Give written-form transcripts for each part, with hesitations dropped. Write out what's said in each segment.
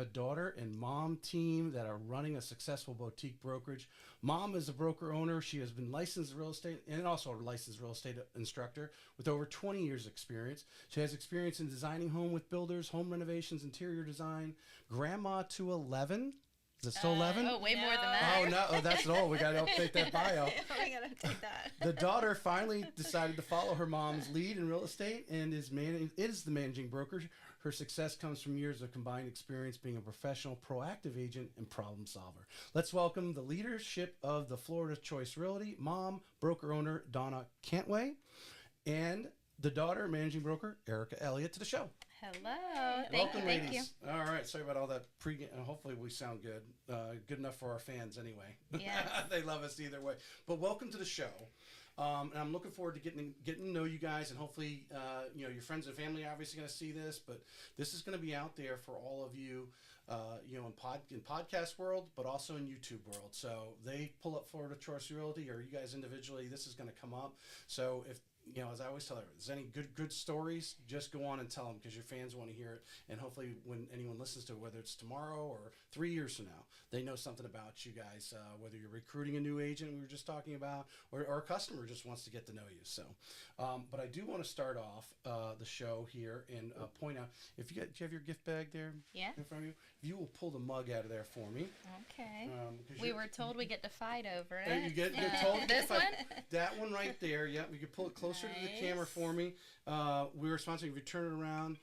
a daughter and mom team that are running a successful boutique brokerage. Mom is a broker owner. She has been licensed real estate and also a licensed real estate instructor with over 20 years experience. She has experience in designing home with builders, home renovations, interior design. Grandma to 11. Is it still 11? Oh, way more than that. Oh, no. Oh, that's old. We got to update that bio. We got to take that. The daughter finally decided to follow her mom's lead in real estate and is the managing broker. Her success comes from years of combined experience being a professional, proactive agent and problem solver. Let's welcome the leadership of the Florida Choice Realty, mom, broker owner, Dawna Cantway, and the daughter, managing broker, Erika Elliott, to the show. Hello. Welcome, Thank you. ladies. All right. Sorry about all that pre. Hopefully, we sound good. Good enough for our fans, anyway. Yes. They love us either way. But welcome to the show. And I'm looking forward to getting to know you guys, and hopefully, your friends and family are obviously going to see this. But this is going to be out there for all of you, in podcast world, but also in YouTube world. So they pull up Florida Choice Realty, or you guys individually. This is going to come up. So if as I always tell everyone, if there's any good stories, just go on and tell them because your fans want to hear it. And hopefully when anyone listens to it, whether it's tomorrow or 3 years from now, they know something about you guys, whether you're recruiting a new agent we were just talking about, or a customer just wants to get to know you. So, but I do want to start off the show here and point out, do you have your gift bag there Yeah. in front of you? If you will pull the mug out of there for me. Okay. We were told we get to fight over it. You get told This one? that one right there. Yep, you can pull it closer to the camera for me. We were sponsoring. If you turn it around,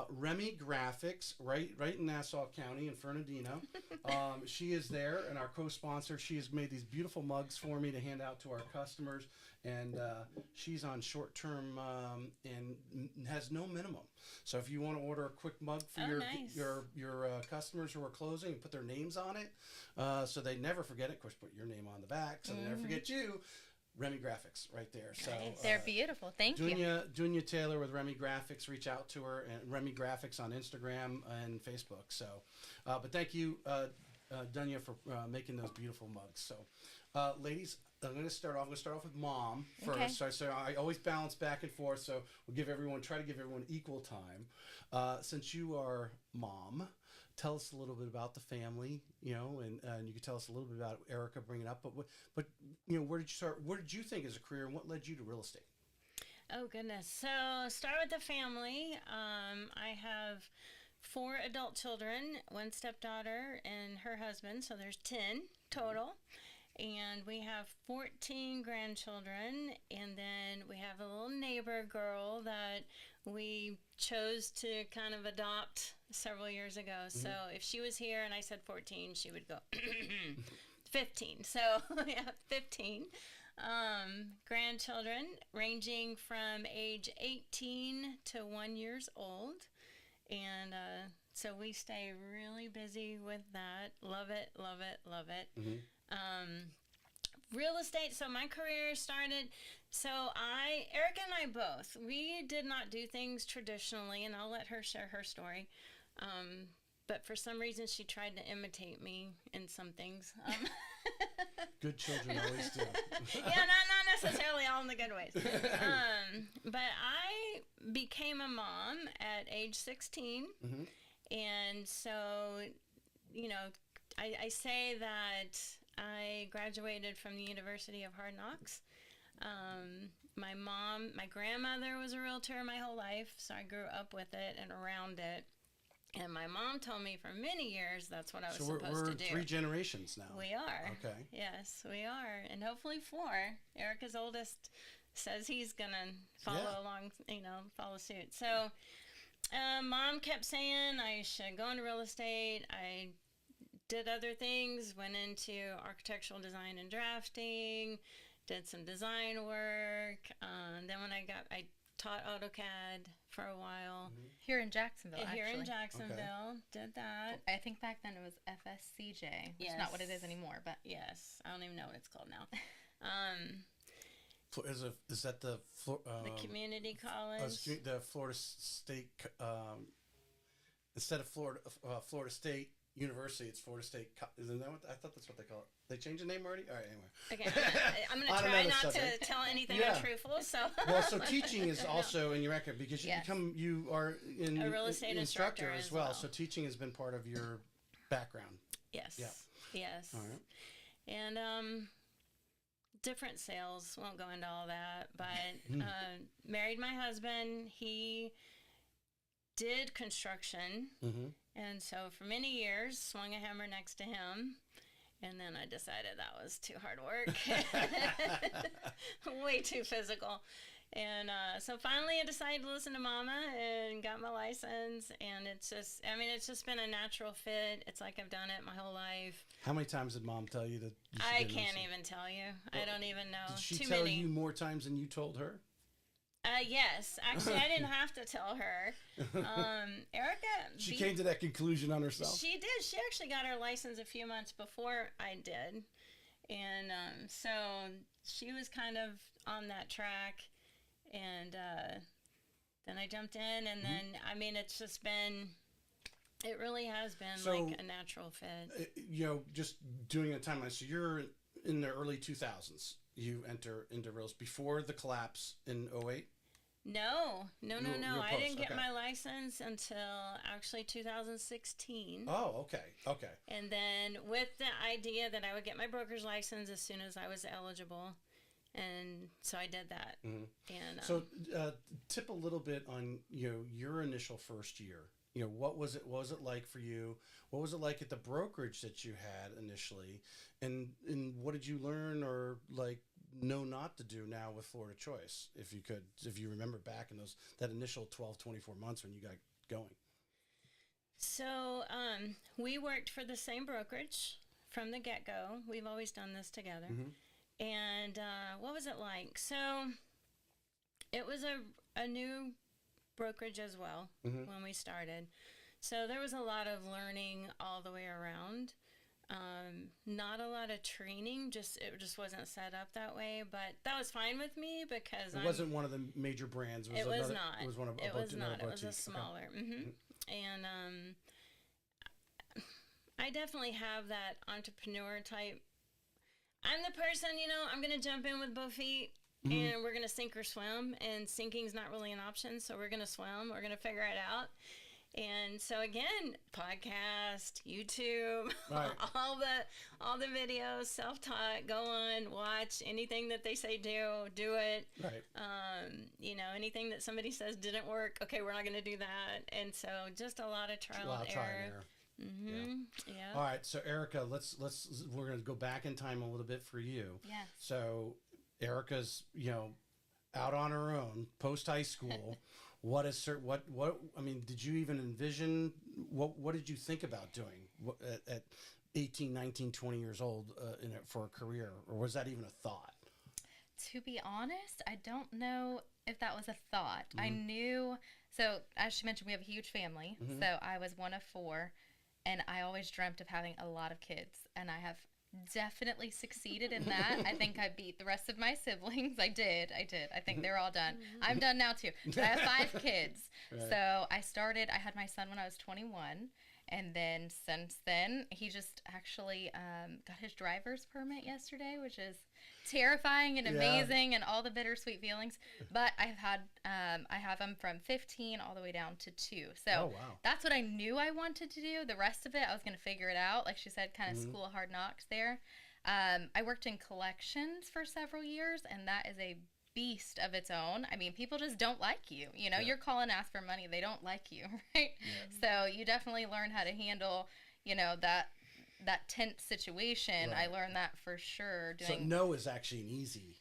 Remy Graphics, right in Nassau County in Fernandino. She is there, and our co-sponsor. She has made these beautiful mugs for me to hand out to our customers, and she's on short-term and has no minimum. So if you want to order a quick mug for your customers who are closing, and put their names on it, so they never forget it. Of course, put your name on the back, so they never forget you. Remy Graphics right there. So they're beautiful. Thank you. Dunya Taylor with Remy Graphics. Reach out to her, and Remy Graphics on Instagram and Facebook. So, but thank you, Dunya, for making those beautiful mugs. So, ladies, I'm going to start off with mom first. Okay. So I always balance back and forth. So we'll try to give everyone equal time. Since you are mom, tell us a little bit about the family, and you could tell us a little bit about Erika bringing up. But where did you start? Where did you think as a career, and what led you to real estate? Oh, goodness. So start with the family. I have 4 adult children, 1 stepdaughter and her husband. So there's 10 total. And we have 14 grandchildren, and then we have a little neighbor girl that we chose to kind of adopt several years ago. Mm-hmm. So if she was here and I said 14, she would go 15. So we have 15 grandchildren ranging from age 18 to 1 year old. And so we stay really busy with that. Love it, love it, love it. Mm-hmm. Real estate, so my career started, Erika and I both, we did not do things traditionally, and I'll let her share her story, but for some reason she tried to imitate me in some things. Good children always do. Yeah, not necessarily all in the good ways. But I became a mom at age 16, mm-hmm. and so, I say that I graduated from the University of Hard Knocks. My grandmother was a realtor my whole life, so I grew up with it and around it. And my mom told me for many years that's what I was supposed to do. So we're 3 generations now. We are. Okay. Yes, we are. And hopefully 4. Erika's oldest says he's going to follow along, follow suit. So Mom kept saying I should go into real estate. I did other things, went into architectural design and drafting, did some design work. Then when I taught AutoCAD for a while. Mm-hmm. Here in Jacksonville, Here actually. in Jacksonville, did that. I think back then it was FSCJ. It's not what it is anymore, but yes, I don't even know what it's called now. Is that the community college? The Florida State instead of Florida State University. It's Florida State. Isn't that what I thought? That's what they call it. They changed the name already. All right. Anyway. Okay, I'm gonna try not to tell anything untruthful. So. Well, so teaching is also in your record because you are a real estate instructor as well. So teaching has been part of your background. Yes. Yeah. Yes. All right. And different sales. Won't go into all that, but married my husband. He did construction, and so for many years swung a hammer next to him. And then I decided that was too hard work, way too physical. And so finally I decided to listen to Mama and got my license. And it's just been a natural fit. It's like I've done it my whole life. How many times did Mom tell you that? I can't even tell you. Well, I don't even know. Did she too tell many. you more times than you told her? Yes. Actually, I didn't have to tell her. Erika. She came to that conclusion on herself. She did. She actually got her license a few months before I did. And so she was kind of on that track. And then I jumped in. And then, I mean, it's just been, it really has been like a natural fit. Just doing a timeline. So you're in the early 2000s. You enter into real estate before the collapse in 2008? No. I didn't get okay. my license until actually 2016. Oh, okay. And then with the idea that I would get my broker's license as soon as I was eligible. And so I did that. And so tip a little bit on, your initial first year. What was it like for you? What was it like at the brokerage that you had initially? And what did you learn or know not to do now with Florida Choice, if you remember back in that initial 12, 24 months when you got going? So we worked for the same brokerage from the get-go. We've always done this together. And what was it like? So it was a new brokerage as well when we started. So there was a lot of learning all the way around. Not a lot of training, it just wasn't set up that way, but that was fine with me because it wasn't one of the major brands. It was not. It was one of It was not. It was a boutique. smaller. And I definitely have that entrepreneur type. I'm the person, I'm going to jump in with both feet. And we're going to sink or swim, and sinking's not really an option, so we're going to swim. We're going to figure it out. And so again, podcast, YouTube, right. all the videos, self-taught, go on, watch anything that they say do it. Right. Anything that somebody says didn't work, okay, we're not going to do that. And so just a lot of trial and error. Yeah. All right, so Erika, we're going to go back in time a little bit for you. Yes. So Erika's, out on her own, post high school. Did you even envision, what did you think about doing at 18, 19, 20 years old for a career? Or was that even a thought? To be honest, I don't know if that was a thought. I knew, so as she mentioned, we have a huge family. So I was one of 4, and I always dreamt of having a lot of kids. And I have definitely succeeded in that. I think I beat the rest of my siblings. I did. I think they're all done. I'm done now too. But I have 5 kids. Right. So I had my son when I was 21. And then since then, he just actually got his driver's permit yesterday, which is terrifying and amazing and all the bittersweet feelings. But I have him from 15 all the way down to 2. So that's what I knew I wanted to do. The rest of it, I was going to figure it out. Like she said, kind of school of hard knocks there. I worked in collections for several years, and that is a beast of its own. I mean, people just don't like you. You're calling to ask for money. They don't like you, right? Yeah. So you definitely learn how to handle, that tense situation. Right. I learned that for sure. So no is actually an easy.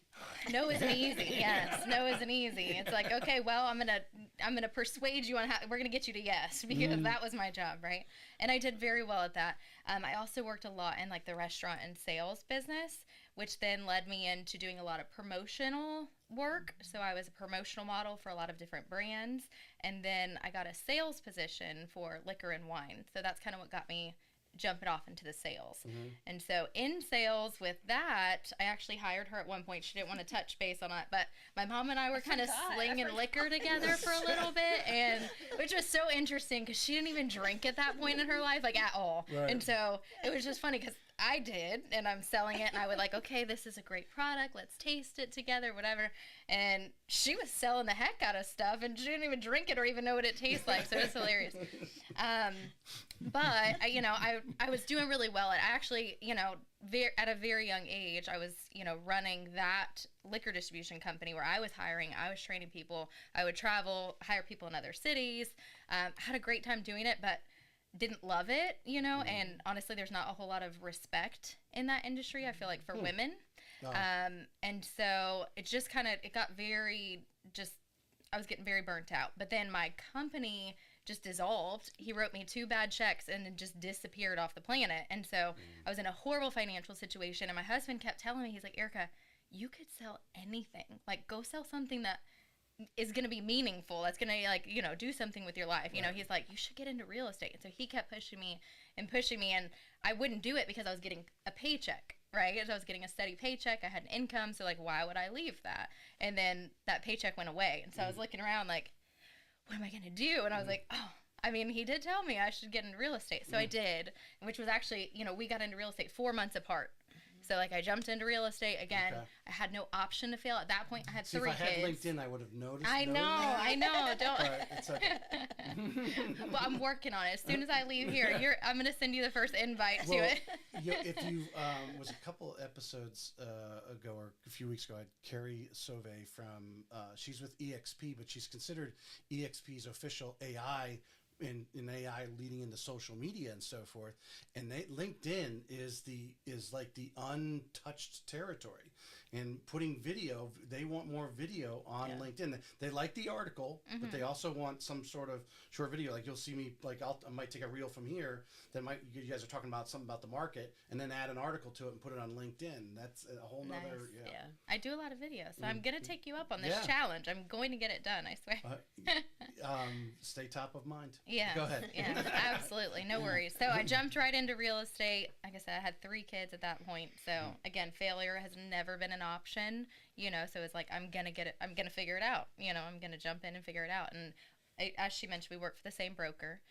No isn't easy. Yes, no isn't easy. It's like, okay, well, I'm gonna persuade you on how we're gonna get you to yes, because that was my job, right? And I did very well at that. I also worked a lot in the restaurant and sales business, which then led me into doing a lot of promotional work. So I was a promotional model for a lot of different brands, and then I got a sales position for liquor and wine. So that's kind of what got me jump it off into the sales. And so in sales with that, I actually hired her at one point. She didn't want to touch base on it, but my mom and I were kind of slinging liquor together for a little bit, and which was so interesting because she didn't even drink at that point in her life, like at all. Right. And so it was just funny because I did, and I'm selling it, and I would like, okay, this is a great product. Let's taste it together, whatever. And she was selling the heck out of stuff, and she didn't even drink it or even know what it tastes like. So it was hilarious. But I was doing really well. And I actually, at a very young age, I was, running that liquor distribution company where I was hiring, I was training people, I would travel, hire people in other cities. Had a great time doing it, but didn't love it, and honestly, there's not a whole lot of respect in that industry, I feel like, for women. Oh. And so it just it got I was getting very burnt out. But then my company just dissolved. He wrote me 2 bad checks and then just disappeared off the planet. And so I was in a horrible financial situation, and my husband kept telling me, he's like, Erika, you could sell anything. Like, go sell something that is going to be meaningful. That's going to, do something with your life. Right. He's like, you should get into real estate. And so he kept pushing me, and I wouldn't do it because I was getting a paycheck, right? So I was getting a steady paycheck. I had an income. So, why would I leave that? And then that paycheck went away. And so I was looking around like, what am I going to do? And I was like, he did tell me I should get into real estate. So I did, which was actually, we got into real estate 4 months apart. So, I jumped into real estate. Again, Okay. I had no option to fail. At that point, I had 3 kids. If I had LinkedIn, I would have noticed. I know. Don't. But it's okay. Well, I'm working on it. As soon as I leave here, I'm going to send you the first invite to it. If you was a couple episodes ago or a few weeks ago, I had Carrie Sauvé from she's with EXP, but she's considered EXP's official AI in AI leading into social media and so forth. And LinkedIn is like the untouched territory. And putting video, they want more video on LinkedIn. They like the article, but they also want some sort of short video. Like, you'll see me, I might take a reel from here that you guys are talking about something about the market, and then add an article to it and put it on LinkedIn. That's a whole nother, Yeah. I do a lot of videos, so I'm going to take you up on this challenge. I'm going to get it done, I swear. Stay top of mind. Yeah. Go ahead. Yeah, absolutely. No worries. So I jumped right into real estate. Like I said, I had 3 kids at that point. So again, failure has never been an option, so it's like, I'm going to get it. I'm going to figure it out. I'm going to jump in and figure it out. And as she mentioned, we worked for the same broker,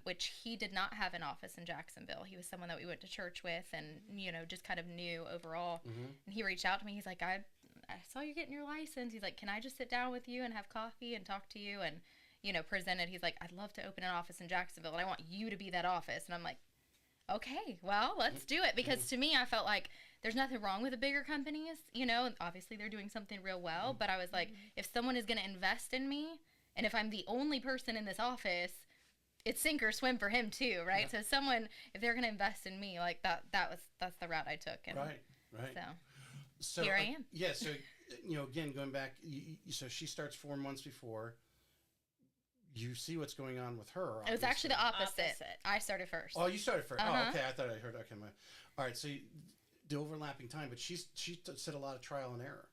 which he did not have an office in Jacksonville. He was someone that we went to church with and, just kind of knew overall. And he reached out to me. He's like, I saw you getting your license. He's like, can I just sit down with you and have coffee and talk to you? And, presented. He's like, I'd love to open an office in Jacksonville, and I want you to be that office. And I'm like, okay, well, let's do it. Because to me, I felt like there's nothing wrong with the bigger companies, and obviously they're doing something real well. But I was like, if someone is going to invest in me, and if I'm the only person in this office, it's sink or swim for him too, right? Yeah. So if they're going to invest in me, like that's the route I took. And right. So here I am. Yeah. So, again, going back, so she starts 4 months before. You see what's going on with her. Obviously. It was actually the opposite. I started first. Oh, you started first. Oh, okay. I thought I heard. Okay, all right. So the overlapping time, but she said a lot of trial and error.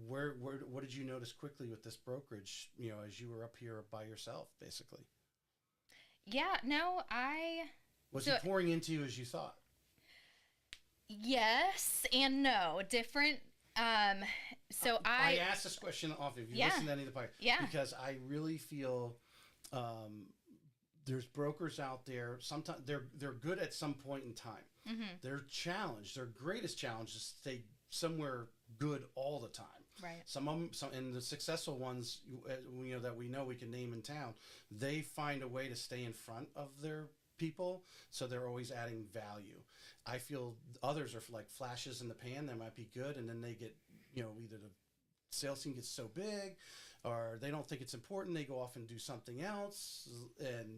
What did you notice quickly with this brokerage? As you were up here by yourself, basically. Yeah. No, Was he pouring into you as you thought? Yes and no. Different. So I asked this question off if you listen to any of the podcasts, because I really feel there's brokers out there. Sometimes they're good at some point in time. Their greatest challenge is to stay somewhere good all the time. Right. Some of them, and the successful ones, that we know we can name in town, they find a way to stay in front of their people, so they're always adding value. I feel others are like flashes in the pan. They might be good, and then they get, either the sales team gets so big, or they don't think it's important. They go off and do something else, and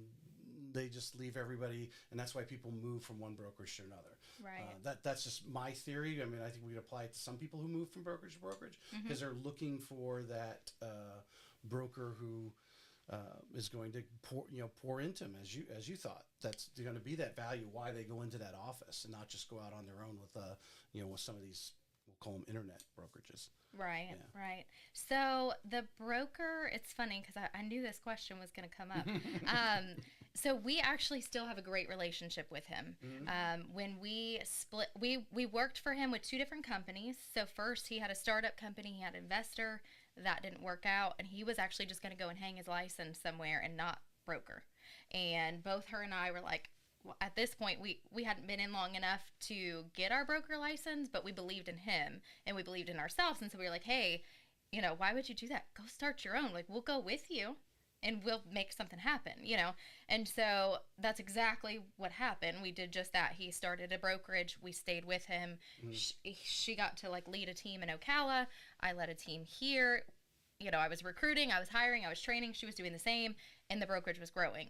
they just leave everybody. And that's why people move from one brokerage to another. Right. That's just my theory. I mean, I think we could apply it to some people who move from brokerage to brokerage because they're looking for that broker who is going to pour into them as you thought. That's going to be that value. Why they go into that office and not just go out on their own with with some of these, we'll call them internet brokerages. Right. Yeah. Right. So the broker, it's funny because I knew this question was going to come up. So we actually still have a great relationship with him. When we split, we worked for him with 2 different companies. So first he had a startup company, he had an investor. That didn't work out, and he was actually just going to go and hang his license somewhere and not broker. And both her and I were like, well, at this point, we hadn't been in long enough to get our broker license, but we believed in him and we believed in ourselves. And so we were like, hey, why would you do that? Go start your own. Like, we'll go with you and we'll make something happen, And so that's exactly what happened. We did just that. He started a brokerage. We stayed with him. She got to like lead a team in Ocala. I led a team here. I was recruiting, I was hiring, I was training. She was doing the same, and the brokerage was growing,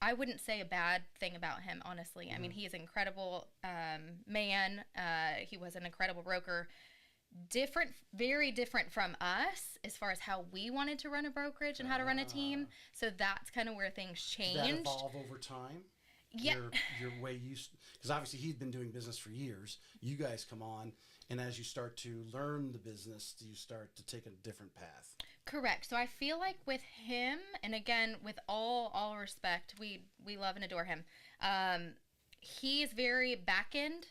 I wouldn't say a bad thing about him, honestly. I mean, he is an incredible man. He was an incredible broker. Different, very different from us as far as how we wanted to run a brokerage and how to run a team. So that's kind of where things changed. Did that evolve over time? Yeah. Your way because obviously he's been doing business for years. You guys come on, and as you start to learn the business, you start to take a different path. Correct. So I feel like with him, and again, with all respect, we love and adore him. He is very back end.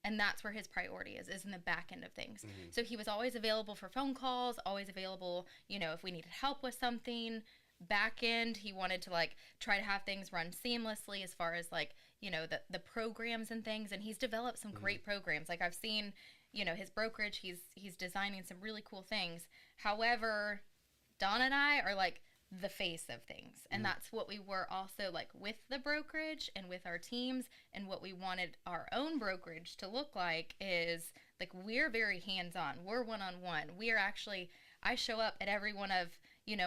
And that's where his priority is in the back end of things. So he was always available for phone calls, always available, if we needed help with something. Back end, he wanted to like try to have things run seamlessly as far as like, the programs and things. And he's developed some great programs. Like I've seen, his brokerage, he's designing some really cool things. However, Dawna and I are like the face of things, and that's what we were also like with the brokerage and with our teams, and what we wanted our own brokerage to look like is like we're very hands-on, we're one-on-one, we are actually, I show up at every one of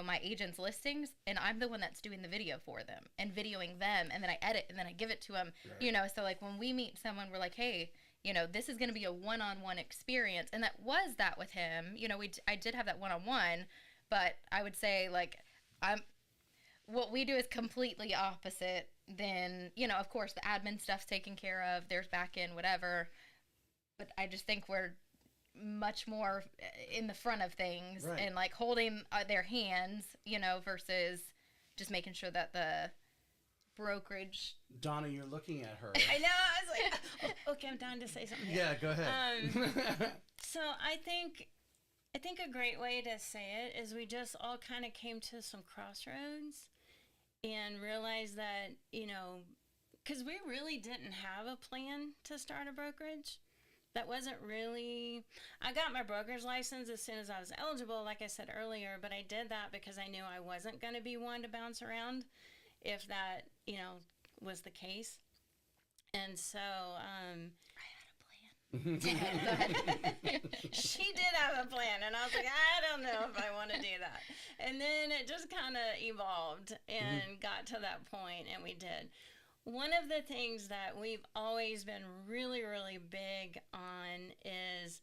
my agents' listings, and I'm the one that's doing the video for them and videoing them, and then I edit and then I give it to them. Right. So like when we meet someone, we're like, hey, this is going to be a one-on-one experience, and that was that with him. I did have that one-on-one, but I would say like what we do is completely opposite than, of course the admin stuff's taken care of, there's back end, whatever. But I just think we're much more in the front of things, right, and like holding their hands, versus just making sure that the brokerage. Dawna, you're looking at her. I know. I was like, okay, I'm down to say something here. Yeah, go ahead. So I think a great way to say it is we just all kind of came to some crossroads and realized that, because we really didn't have a plan to start a brokerage. That wasn't really, I got my broker's license as soon as I was eligible, like I said earlier, but I did that because I knew I wasn't going to be one to bounce around if that, was the case. And so, she did have a plan, and I was like, I don't know if I want to do that. And then it just kind of evolved and got to that point, and we did. One of the things that we've always been really, really big on is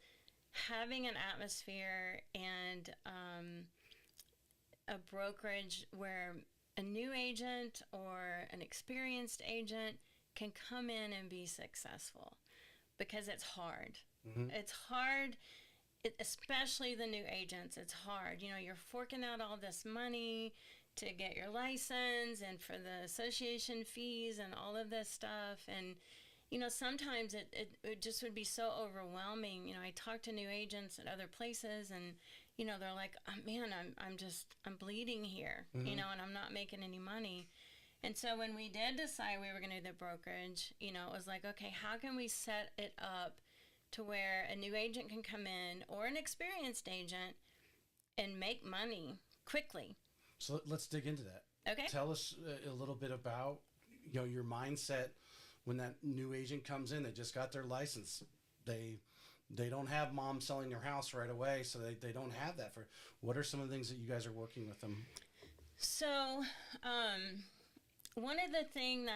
having an atmosphere and a brokerage where a new agent or an experienced agent can come in and be successful, because it's hard. It's hard, especially the new agents. It's hard. You're forking out all this money to get your license and for the association fees and all of this stuff. And, sometimes it just would be so overwhelming. I talk to new agents at other places, and, they're like, oh, man, I'm bleeding here, and I'm not making any money. And so when we did decide we were going to do the brokerage, it was like, okay, how can we set it up to where a new agent can come in or an experienced agent and make money quickly? So let's dig into that. Okay. Tell us a little bit about, your mindset when that new agent comes in. They just got their license. They don't have mom selling their house right away, so they don't have that. What are some of the things that you guys are working with them? So, one of the things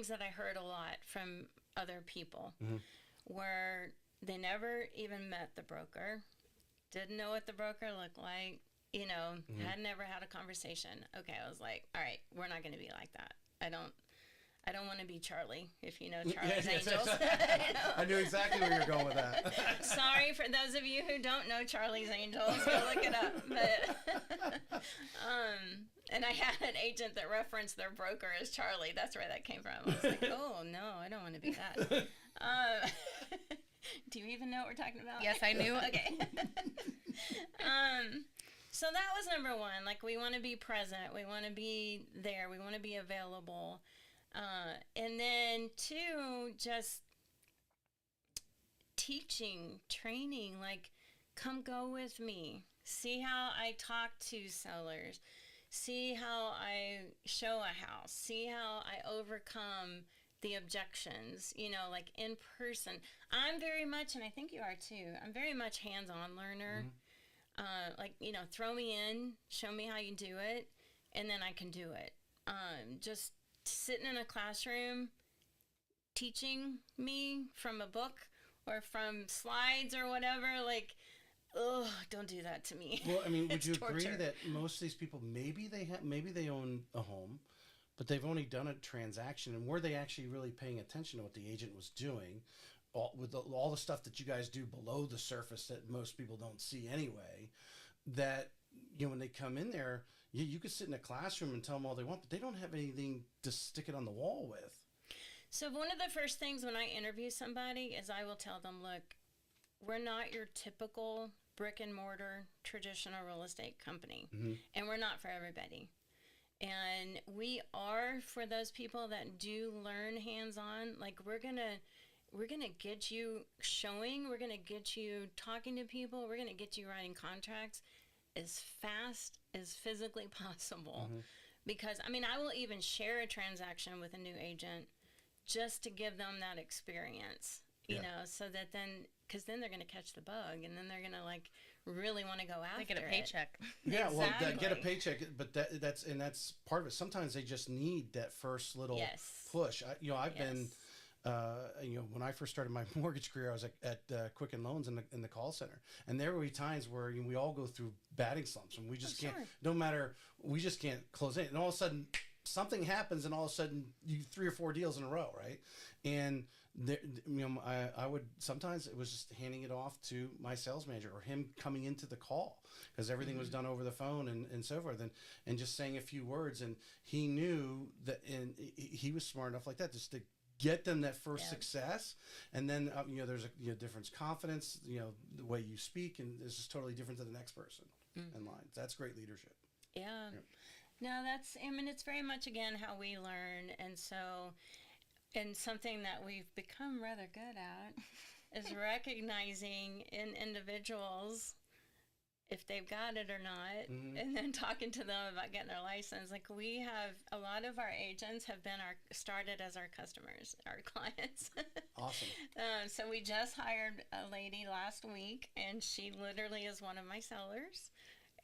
that I heard a lot from other people were they never even met the broker, didn't know what the broker looked like, had never had a conversation. Okay, I was like, all right, we're not going to be like that. I don't want to be Charlie, if you know Charlie's Yes, Angels. I knew exactly where you're going with that. Sorry for those of you who don't know Charlie's Angels. Go look it up. But, and I had an agent that referenced their broker as Charlie. That's where that came from. I was like, oh, no, I don't want to be that. Do you even know what we're talking about? Yes, I knew. Okay. So that was number one. Like, we want to be present. We want to be there. We want to be available. And then two, just teaching, training, like, come go with me. See how I talk to sellers. See how I show a house. See how I overcome the objections, you know, like in person. I'm very much, and I think you are too, I'm very much hands-on learner. Like, you know, throw me in, show me how you do it, and then I can do it. Just sitting in a classroom teaching me from a book or from slides or whatever, like, oh, don't do that to me. Well, I mean, would you torture. agree that most of these people, maybe they own a home, but they've only done a transaction, and were they actually really paying attention to what the agent was doing, with all the stuff that you guys do below the surface that most people don't see anyway, that, you know, when they come in there, you could sit in a classroom and tell them all they want, but they don't have anything to stick it on the wall with. So one of the first things when I interview somebody is I will tell them, look, we're not your typical brick and mortar traditional real estate company, and we're not for everybody. And we are for those people that do learn hands-on. Like, we're gonna get you showing, we're gonna get you talking to people, we're gonna get you writing contracts as fast as physically possible. Because, I mean, I will even share a transaction with a new agent just to give them that experience, you know, so that then, because then they're going to catch the bug, and then they're going to, like, really want to go after it. They get a paycheck. Yeah, Exactly. Well, get a paycheck, but that's part of it. Sometimes they just need that first little push. I've been, when I first started my mortgage career, I was at Quicken Loans in the call center, and there would be times where we all go through batting slumps, and we just can't. No matter, we just can't close in, and all of a sudden something happens, and all of a sudden you 3 or 4 deals in a row, right? And there, I would sometimes it was just handing it off to my sales manager or him coming into the call because everything was done over the phone and so forth, and just saying a few words, and he knew that, and he was smart enough like that just to get them that first success, and then there's a difference, confidence, the way you speak, and it's just totally different to the next person in line. That's great leadership. Yeah. No, it's very much, again, how we learn. And so, and something that we've become rather good at is recognizing in individuals if they've got it or not, and then talking to them about getting their license. Like, we have, a lot of our agents have been started as our customers, our clients. Awesome. So we just hired a lady last week, and she literally is one of my sellers.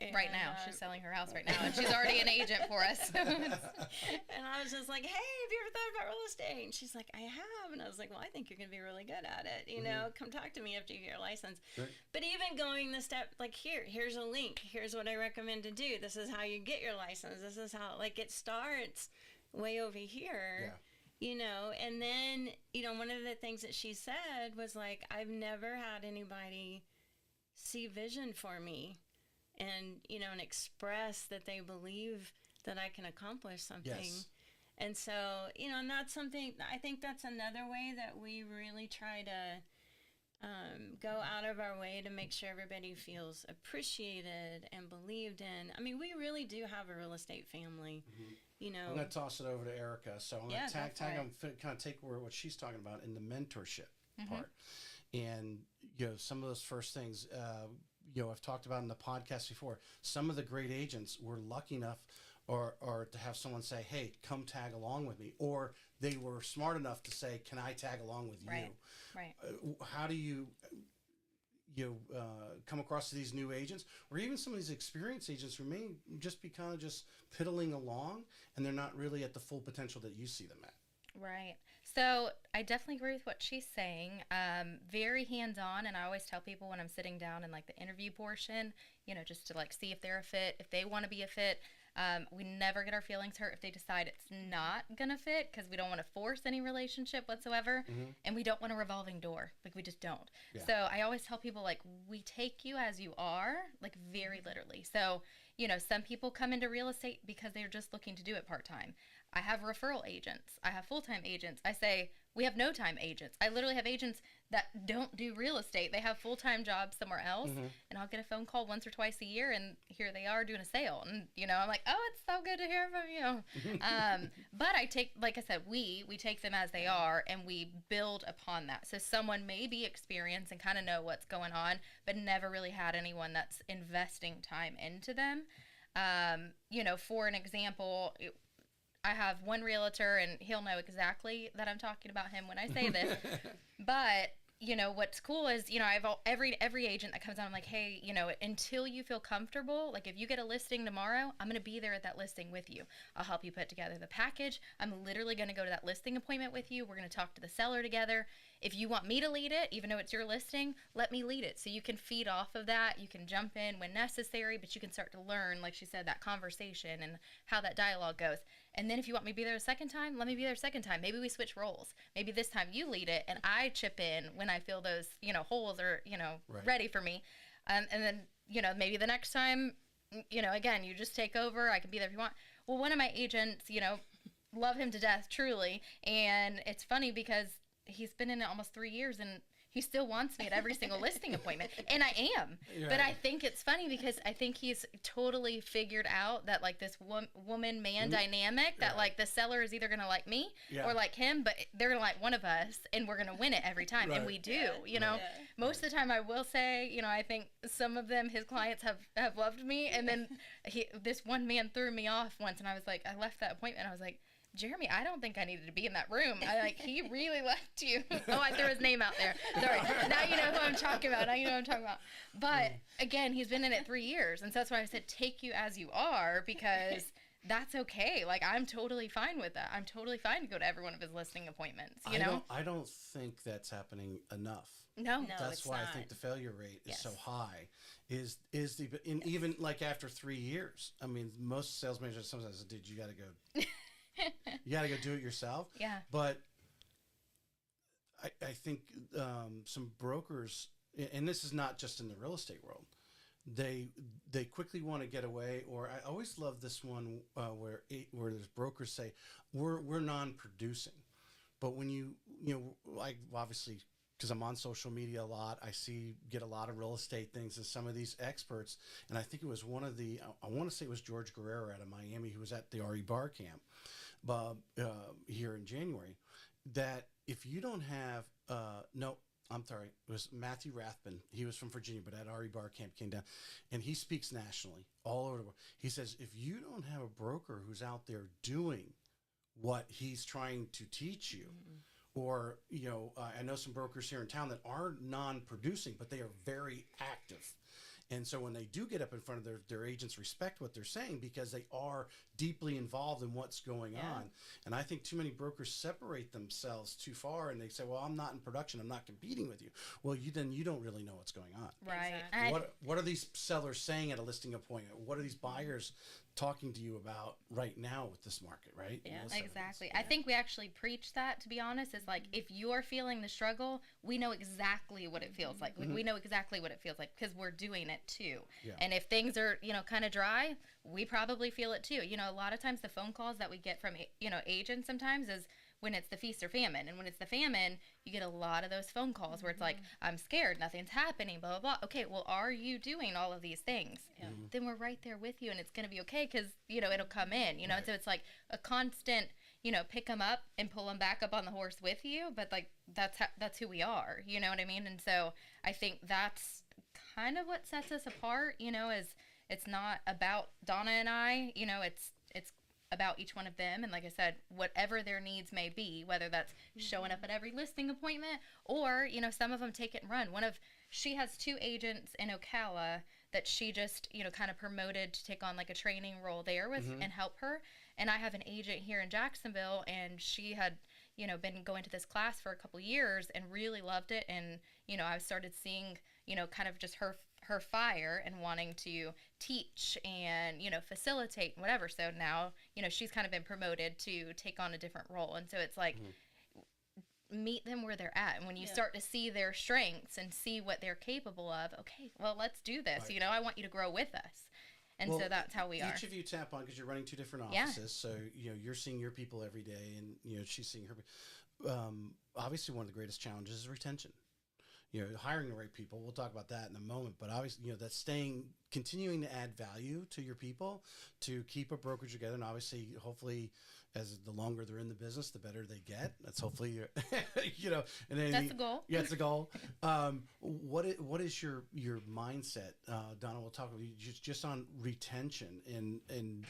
And, right now, she's selling her house right now, and she's already an agent for us. And I was just like, hey, have you ever thought about real estate? And she's like, I have. And I was like, well, I think you're going to be really good at it. Come talk to me after you get your license. Right. But even going the step, like, here's a link. Here's what I recommend to do. This is how you get your license. This is how, like, it starts way over here. Yeah. And then, one of the things that she said was, like, I've never had anybody see vision for me. And, and express that they believe that I can accomplish something. Yes. And so, not something, I think that's another way that we really try to go out of our way to make sure everybody feels appreciated and believed in. I mean, we really do have a real estate family, I'm going to toss it over to Erika. So I'm going to tag on, kind of take what she's talking about in the mentorship part. And, some of those first things, I've talked about in the podcast before, some of the great agents were lucky enough or to have someone say, hey, come tag along with me. Or they were smart enough to say, can I tag along with you? Right. How do you come across these new agents, or even some of these experienced agents who may just be kind of just piddling along, and they're not really at the full potential that you see them at? Right. So I definitely agree with what she's saying. Very hands-on, and I always tell people when I'm sitting down in, like, the interview portion, just to, like, see if they're a fit, if they want to be a fit. We never get our feelings hurt if they decide it's not going to fit, because we don't want to force any relationship whatsoever. And we don't want a revolving door. Like, we just don't. Yeah. So I always tell people, like, we take you as you are, like, very literally. So, you know, some people come into real estate because they're just looking to do it part-time. I have referral agents. I have full-time agents. I say we have no-time agents. I literally have agents that don't do real estate. They have full-time jobs somewhere else, and I'll get a phone call once or twice a year, and here they are doing a sale. And, you know, I'm like, oh, it's so good to hear from you. But I take, like I said, we take them as they are, and we build upon that. So someone may be experienced and kind of know what's going on, but never really had anyone that's investing time into them. You know, for an example, I have one realtor, and he'll know exactly that I'm talking about him when I say this. But, you know, what's cool is, you know, I've every agent that comes on, I'm like, hey, you know, until you feel comfortable, like, if you get a listing tomorrow, I'm going to be there at that listing with you. I'll help you put together the package. I'm literally going to go to that listing appointment with you. We're going to talk to the seller together. If you want me to lead it, even though it's your listing, let me lead it. So you can feed off of that. You can jump in when necessary, but you can start to learn, like she said, that conversation and how that dialogue goes. And then if you want me to be there a second time, let me be there a second time. Maybe we switch roles. Maybe this time you lead it and I chip in when I feel those, you know, holes are, you know, ready for me. And then, you know, maybe the next time, you know, again, you just take over. I can be there if you want. Well, one of my agents, you know, love him to death, truly. And it's funny because he's been in it almost 3 years, and he still wants me at every single listing appointment. And I am. Right. But I think it's funny because I think he's totally figured out that, like, this woman-man dynamic, that, like, the seller is either going to like me or like him, but they're going to like one of us, and we're going to win it every time. And we do, you know. Most of the time I will say, you know, I think some of them, his clients have loved me. And then this one man threw me off once, and I was like, I left that appointment, I was like, Jeremy, I don't think I needed to be in that room. He really liked you. Oh, I threw his name out there. Sorry. Now you know who I'm talking about. But again, he's been in it 3 years. And so that's why I said, take you as you are, because that's okay. Like, I'm totally fine with that. I'm totally fine to go to every one of his listing appointments, you know? I don't think that's happening enough. No, that's why I think the failure rate is so high. Even like after 3 years. I mean, most sales managers sometimes say, dude, you got to go. You got to go do it yourself. Yeah. But I think some brokers, and this is not just in the real estate world, they quickly want to get away. Or I always love this one where there's brokers say we're non-producing, but when you know, like, obviously, because I'm on social media a lot, I get a lot of real estate things, and some of these experts, and I think it was one of the, I want to say it was George Guerrero out of Miami, who was at the RE Bar Camp here in January, that if you don't have, I'm sorry, it was Matthew Rathbun. He was from Virginia, but at RE Bar Camp came down, and he speaks nationally, all over the world. He says, if you don't have a broker who's out there doing what he's trying to teach you, or, you know, I know some brokers here in town that are non-producing, but they are very active. And so when they do get up in front of their agents, respect what they're saying, because they are deeply involved in what's going on. And I think too many brokers separate themselves too far, and they say, well, I'm not in production, I'm not competing with you. Well, you don't really know what's going on. Right. Exactly. What are these sellers saying at a listing appointment? What are these buyers talking to you about right now with this market, right? Yeah, exactly. I think we actually preach that, to be honest, is like, if you're feeling the struggle, we know exactly what it feels like. We know exactly what it feels like because we're doing it too. Yeah. And if things are, you know, kind of dry, we probably feel it too. You know, a lot of times the phone calls that we get from, you know, agents sometimes is when it's the feast or famine. And when it's the famine, you get a lot of those phone calls where it's like, I'm scared, nothing's happening, blah, blah, blah. Okay, well, are you doing all of these things? Then we're right there with you, and it's going to be okay because, you know, it'll come in, you know? Right. So it's like a constant, you know, pick them up and pull them back up on the horse with you. But, like, that's who we are, you know what I mean? And so I think that's kind of what sets us apart, you know, is it's not about Dawna and I, you know, it's about each one of them. And like I said, whatever their needs may be, whether that's showing up at every listing appointment or, you know, some of them take it and run. She has 2 agents in Ocala that she just, you know, kind of promoted to take on like a training role there with and help her. And I have an agent here in Jacksonville, and she had, you know, been going to this class for a couple years and really loved it. And, you know, I started seeing, you know, kind of just her her fire and wanting to teach and, facilitate and whatever. So now, she's kind of been promoted to take on a different role. And so it's like, meet them where they're at. And when you start to see their strengths and see what they're capable of, okay, well, let's do this. Right. I want you to grow with us. And so that's how we are. Each of you tap on, because you're running 2 different offices. So, you're seeing your people every day, and, she's seeing her. Obviously, one of the greatest challenges is retention. Hiring the right people. We'll talk about that in a moment. But obviously, that's continuing to add value to your people to keep a brokerage together. And obviously, hopefully, as the longer they're in the business, the better they get. That's hopefully, and then that's the goal. Yeah, it's the goal. What is your mindset, Dawna? We'll talk about just on retention and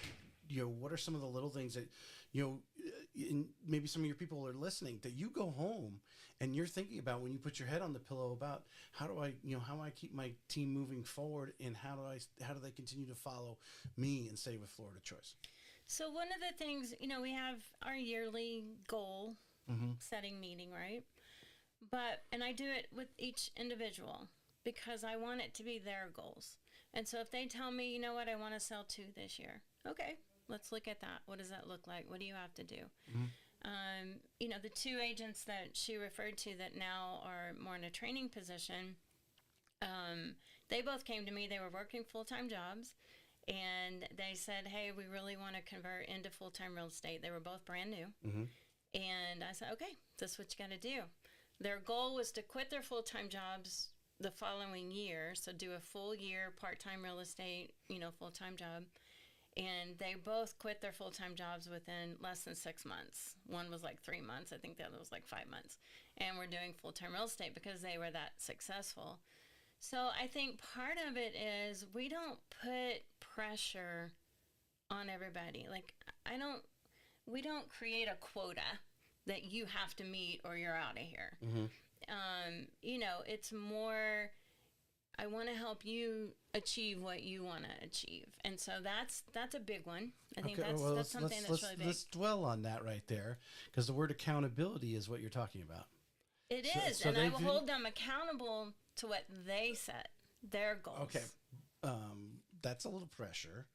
what are some of the little things that maybe some of your people are listening that you go home and you're thinking about when you put your head on the pillow about how do I keep my team moving forward, and how do they continue to follow me and stay with Florida Choice? So one of the things, we have our yearly goal setting meeting, right? And I do it with each individual because I want it to be their goals. And so if they tell me, you know what, I want to sell 2 this year. Okay, let's look at that. What does that look like? What do you have to do? The 2 agents that she referred to that now are more in a training position, they both came to me. They were working full-time jobs, and they said, hey, we really want to convert into full-time real estate. They were both brand new. And I said, okay, this is what you got to do. Their goal was to quit their full-time jobs the following year, so do a full year part-time real estate, full-time job. And they both quit their full-time jobs within less than 6 months. One was like 3 months. I think the other was like 5 months. And we're doing full-time real estate because they were that successful. So I think part of it is we don't put pressure on everybody. Like, we don't create a quota that you have to meet or you're out of here. It's more, I want to help you achieve what you want to achieve. And so that's a big one. I think that's something that's really big. Let's dwell on that right there, because the word accountability is what you're talking about. It is, and I will hold them accountable to what they set, their goals. Okay. That's a little pressure.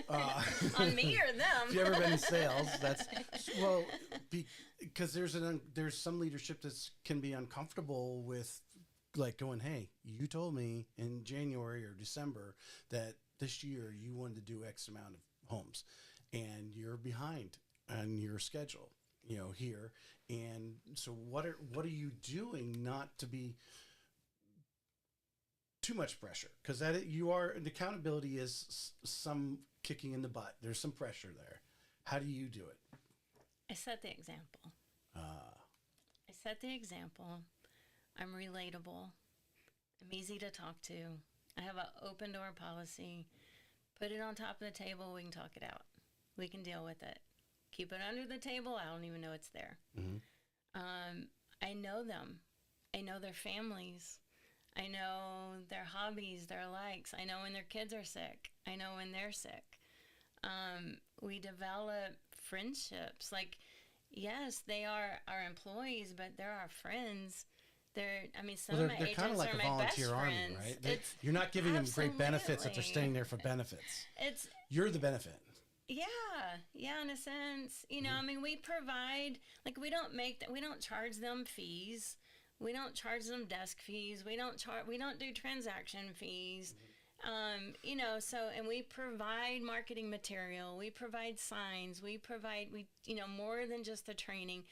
On me or them? If you ever been in sales, because there's some leadership that can be uncomfortable with, like, going, hey, you told me in January or December that this year you wanted to do X amount of homes, and you're behind on your schedule, here. And so what are you doing not to be too much pressure? Because the accountability is some kicking in the butt. There's some pressure there. How do you do it? I set the example. I set the example. I'm relatable. I'm easy to talk to. I have an open door policy. Put it on top of the table. We can talk it out. We can deal with it. Keep it under the table. I don't even know it's there. I know them. I know their families. I know their hobbies, their likes. I know when their kids are sick. I know when they're sick. We develop friendships. Like, yes, they are our employees, but they're our friends. Some of my agents kind of like are a my volunteer best army, friends. right? You're not giving them great benefits that they're Absolutely. staying there for benefits. You're the benefit. Yeah, in a sense. We provide, like, we don't charge them fees. We don't charge them desk fees. We don't do transaction fees. And we provide marketing material. We provide signs. We provide more than just the training.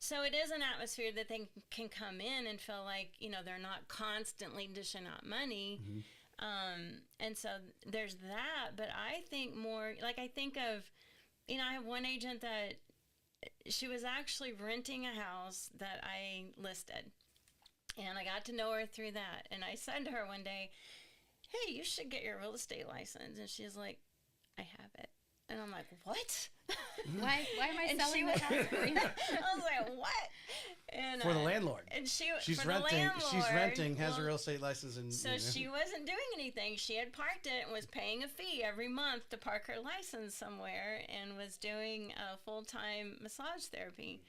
So it is an atmosphere that they can come in and feel like, they're not constantly dishing out money. And so there's that. But I think more, like, I think of, I have one agent that she was actually renting a house that I listed. And I got to know her through that. And I said to her one day, hey, you should get your real estate license. And she's like, I have it. And I'm like, what? Why am I selling the house for you? I was like, what? And, For the landlord. And she's for renting. The landlord, she's renting. Has a real estate license, and so she wasn't doing anything. She had parked it and was paying a fee every month to park her license somewhere, and was doing full-time massage therapy.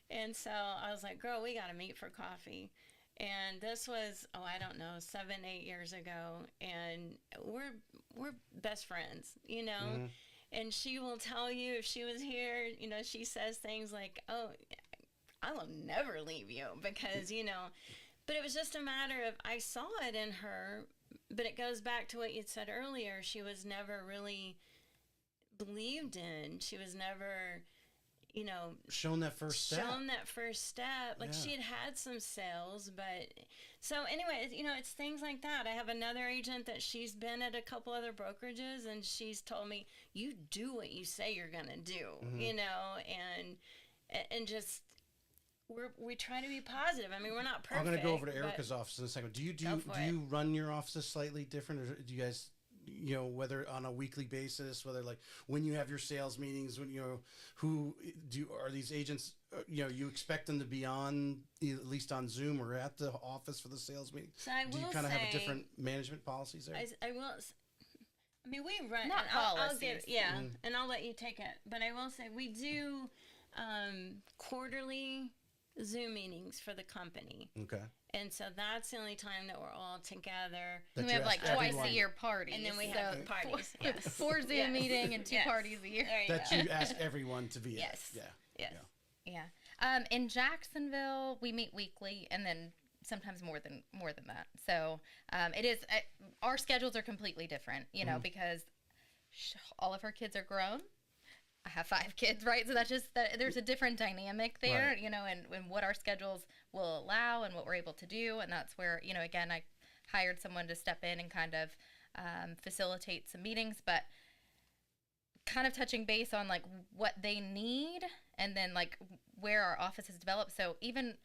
And so I was like, girl, we got to meet for coffee. And this was, I don't know, 7-8 years ago, and we're best friends, you know. Mm-hmm. And she will tell you, if she was here, you know, she says things like, "Oh, I will never leave you," because, you know. But it was just a matter of, I saw it in her, but it goes back to what you said earlier. She was never really believed in. She was never, you know, shown that first step. Like, she had some sales, but so anyway, you know, it's things like that. I have another agent that she's been at a couple other brokerages, and she's told me, you do what you say you're gonna do, you know, and just we try to be positive. I mean, we're not perfect. I'm gonna go over to Erika's office in a second. Do you run your offices slightly different, or do you guys, you know, whether on a weekly basis, whether like when you have your sales meetings, when, you know, are these agents, you know, you expect them to be on, at least on Zoom or at the office for the sales meeting? So I will do you kind of have a different management policies there? I will. I mean, we run. Not policies. And I'll let you take it. But I will say we do quarterly Zoom meetings for the company. Okay. And so that's the only time that we're all together. And we have like twice a year parties. And then we have parties. Four Zoom meeting and 2 parties a year. You ask everyone to be at. Yeah. In Jacksonville, we meet weekly, and then sometimes more than that. So it is, our schedules are completely different, you know, because all of her kids are grown. I have 5 kids, right? So that's just that there's a different dynamic there, you know, and what our schedules will allow and what we're able to do. And that's where, you know, again, I hired someone to step in and kind of facilitate some meetings, but kind of touching base on like what they need and then like where our office has developed. So even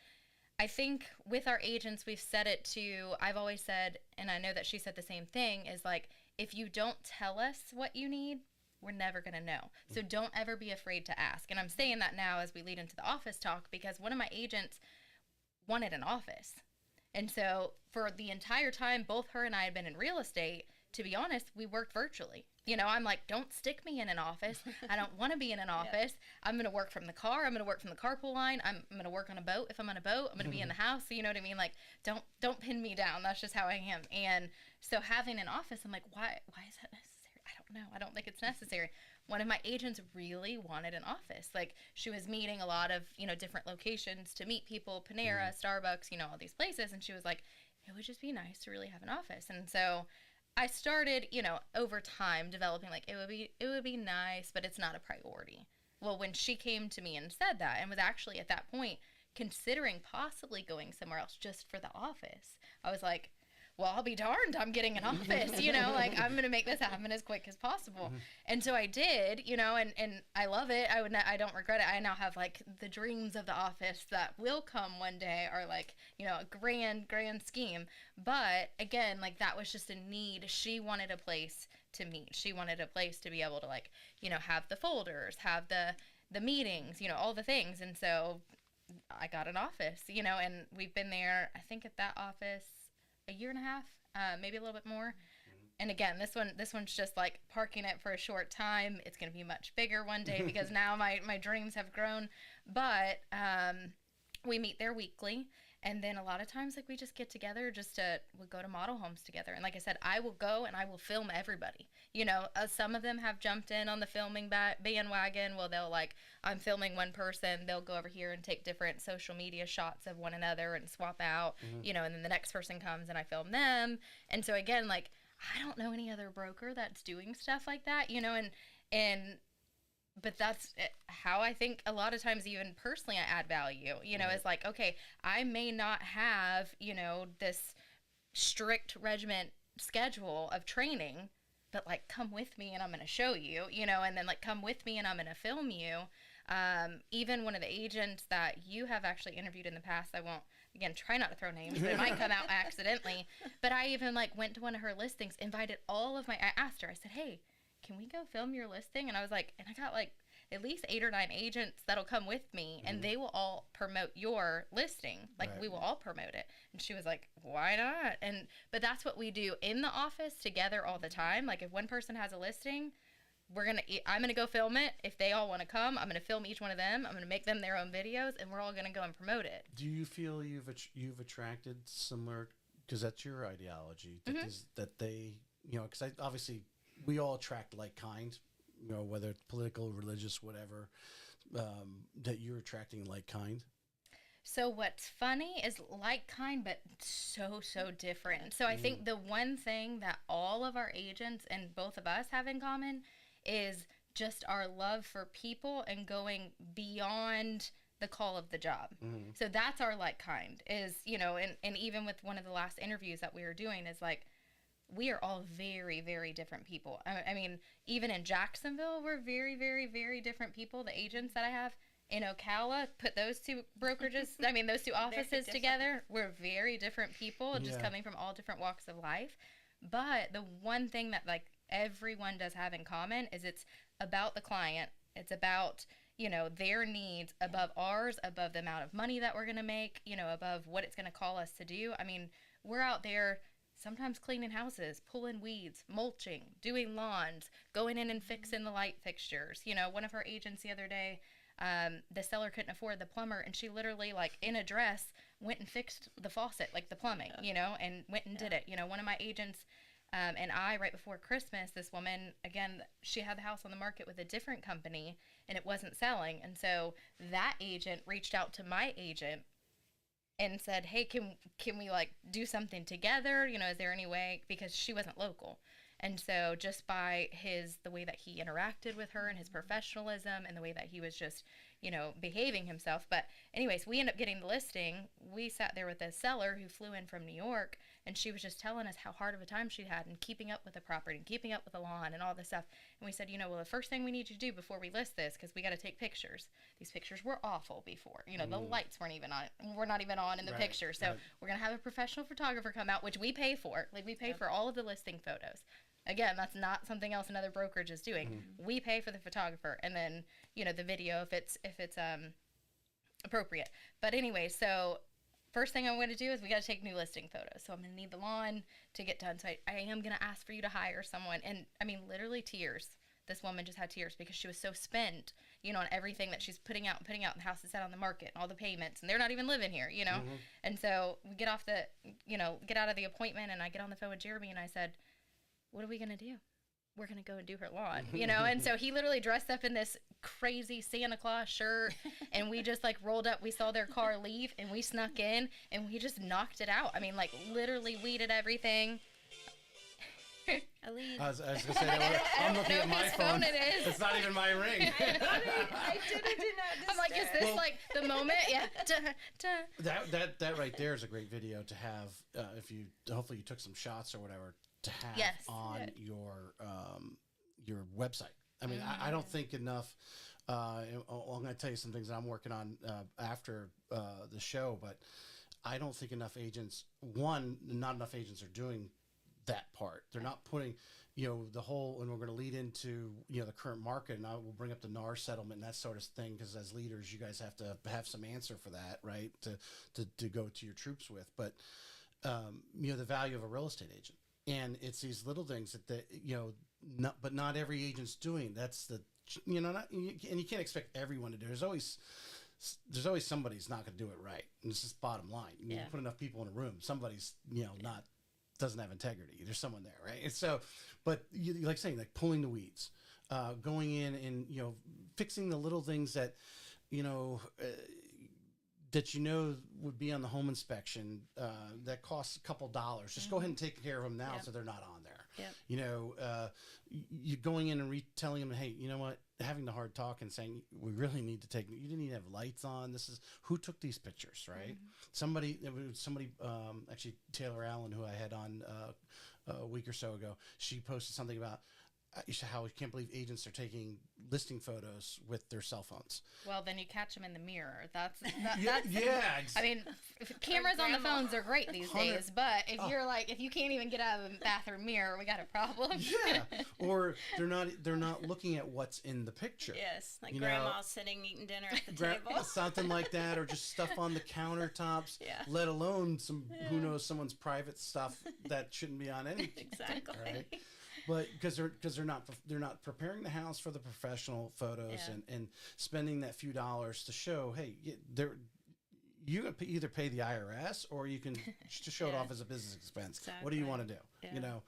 I think with our agents, we've said it to, I've always said, and I know that she said the same thing, is like, if you don't tell us what you need, we're never going to know. So don't ever be afraid to ask. And I'm saying that now as we lead into the office talk, because one of my agents wanted an office. And so for the entire time, both her and I had been in real estate, to be honest, we worked virtually. You know, I'm like, don't stick me in an office. I don't want to be in an office. I'm going to work from the car. I'm going to work from the carpool line. I'm going to work on a boat. If I'm on a boat, I'm going to be in the house. So you know what I mean? Like, don't pin me down. That's just how I am. And so having an office, I'm like, why is that necessary? I don't know. I don't think it's necessary. One of my agents really wanted an office. Like, she was meeting a lot of, you know, different locations to meet people, Panera, Starbucks, you know, all these places. And she was like, it would just be nice to really have an office. And so I started, you know, over time developing like, it would be nice, but it's not a priority. Well, when she came to me and said that, and was actually at that point considering possibly going somewhere else just for the office, I was like, well, I'll be darned, I'm getting an office, you know, like I'm going to make this happen as quick as possible. And so I did, you know, and I love it. I don't regret it. I now have like the dreams of the office that will come one day are like, you know, a grand scheme. But again, like that was just a need. She wanted a place to meet. She wanted a place to be able to like, you know, have the folders, have the meetings, you know, all the things. And so I got an office, you know, and we've been there, I think at that office, a year and a half, maybe a little bit more. And again, this one's just like parking it for a short time. It's going to be much bigger one day because now my dreams have grown. But we meet there weekly. And then a lot of times, like, we just get together we'll go to model homes together. And like I said, I will go and I will film everybody. You know, some of them have jumped in on the filming bandwagon. Well, they'll like, I'm filming one person. They'll go over here and take different social media shots of one another and swap out, you know, and then the next person comes and I film them. And so again, like, I don't know any other broker that's doing stuff like that, you know, but that's how I think a lot of times, even personally, I add value, you know, it's like, okay, I may not have, you know, this strict regiment schedule of training, but like, come with me and I'm going to show you, you know, and then like, come with me and I'm going to film you. Even one of the agents that you have actually interviewed in the past, I won't, again, try not to throw names, but it might come out accidentally. But I even like went to one of her listings, invited I asked her, I said, hey, can we go film your listing? And I was like, and I got like at least 8 or 9 agents that'll come with me and they will all promote your listing. Like we will all promote it. And she was like, why not? But that's what we do in the office together all the time. Like if one person has a listing, I'm gonna go film it. If they all want to come, I'm gonna film each one of them. I'm gonna make them their own videos, and we're all gonna go and promote it. Do you feel you've attracted similar, because that's your ideology, that they, because obviously we all attract like kind, whether it's political, religious, whatever, that you're attracting like kind? So what's funny is like kind, but so different. So I think the one thing that all of our agents and both of us have in common is just our love for people and going beyond the call of the job. So that's our like kind is, and even with one of the last interviews that we were doing is like, we are all very, very different people. I mean, even in Jacksonville, we're very, very, very different people. The agents that I have in Ocala, put those two brokerages, those two offices together, we're very different people, just coming from all different walks of life. But the one thing that like everyone does have in common is it's about the client. It's about, their needs above ours, above the amount of money that we're going to make, above what it's going to call us to do. I mean, we're out there sometimes cleaning houses, pulling weeds, mulching, doing lawns, going in and fixing the light fixtures. One of her agents the other day, the seller couldn't afford the plumber, and she literally, like, in a dress, went and fixed the faucet, like the plumbing, and went and did it. One of my agents and I, right before Christmas, this woman, again, she had the house on the market with a different company, and it wasn't selling. And so that agent reached out to my agent and said, hey, can we, like, do something together? Is there any way? Because she wasn't local. And so just by the way that he interacted with her and his professionalism and the way that he was just, behaving himself. But anyways, we ended up getting the listing. We sat there with a seller who flew in from New York, and she was just telling us how hard of a time she had and keeping up with the property and keeping up with the lawn and all this stuff. And we said, well, the first thing we need you to do before we list this, because we got to take pictures. These pictures were awful before. The lights weren't even on. We're not even on in the picture. So we're going to have a professional photographer come out, which we pay for. Like, we pay for all of the listing photos. Again, that's not something else another brokerage is doing. We pay for the photographer, and then the video if it's appropriate. But anyway, so first thing I'm going to do is we got to take new listing photos. So I'm going to need the lawn to get done. So I am going to ask for you to hire someone, and literally tears. This woman just had tears because she was so spent, on everything that she's putting out. The house is set on the market, and all the payments, and they're not even living here, And so we get off get out of the appointment, and I get on the phone with Jeremy, and I said, what are we going to do? We're going to go and do her lawn, And so he literally dressed up in this crazy Santa Claus shirt, and we just, like, rolled up. We saw their car leave, and we snuck in, and we just knocked it out. Literally weeded everything. A lead. I was going to say that. I'm looking at my phone. It's not even my ring. I did not understand. I'm like, is this like the moment? Yeah. That right there is a great video to have. Hopefully you took some shots or whatever to have on your website. I don't think enough. I'm going to tell you some things that I'm working on after the show, but I don't think enough agents. Not enough agents are doing that part. They're not putting, the whole, and we're going to lead into, the current market, and I will bring up the NAR settlement and that sort of thing, because as leaders, you guys have to have some answer for that, right? To go to your troops with. But, the value of a real estate agent. And it's these little things but not every agent's doing. That's the, and you can't expect everyone to do it. There's always somebody who's not going to do it right. And this is bottom line. You put enough people in a room, somebody's, doesn't have integrity. There's someone there, right? And so, but you like saying, like, pulling the weeds, going in and, fixing the little things that, that would be on the home inspection, that costs a couple dollars. Just go ahead and take care of them now, so they're not on there. Yep. You're going in and retelling them, hey, you know what? Having the hard talk and saying, we really need to you didn't even have lights on. This is who took these pictures, right? Somebody, actually Taylor Allen, who I had on a week or so ago, she posted something about how I can't believe agents are taking listing photos with their cell phones. Well, then you catch them in the mirror. That's yeah. Cameras on the phones are great these days, but if you can't even get out of the bathroom mirror, we got a problem. Yeah. Or they're not looking at what's in the picture. Yes, like grandma sitting eating dinner at the table. Something like that, or just stuff on the countertops. Yeah. Let alone who knows, someone's private stuff that shouldn't be on anything. Exactly. Right? But because they're not preparing the house for the professional photos and spending that few dollars to show, hey, you can either pay the IRS or you can just show it off as a business expense. Exactly. What do you want to do? Yeah.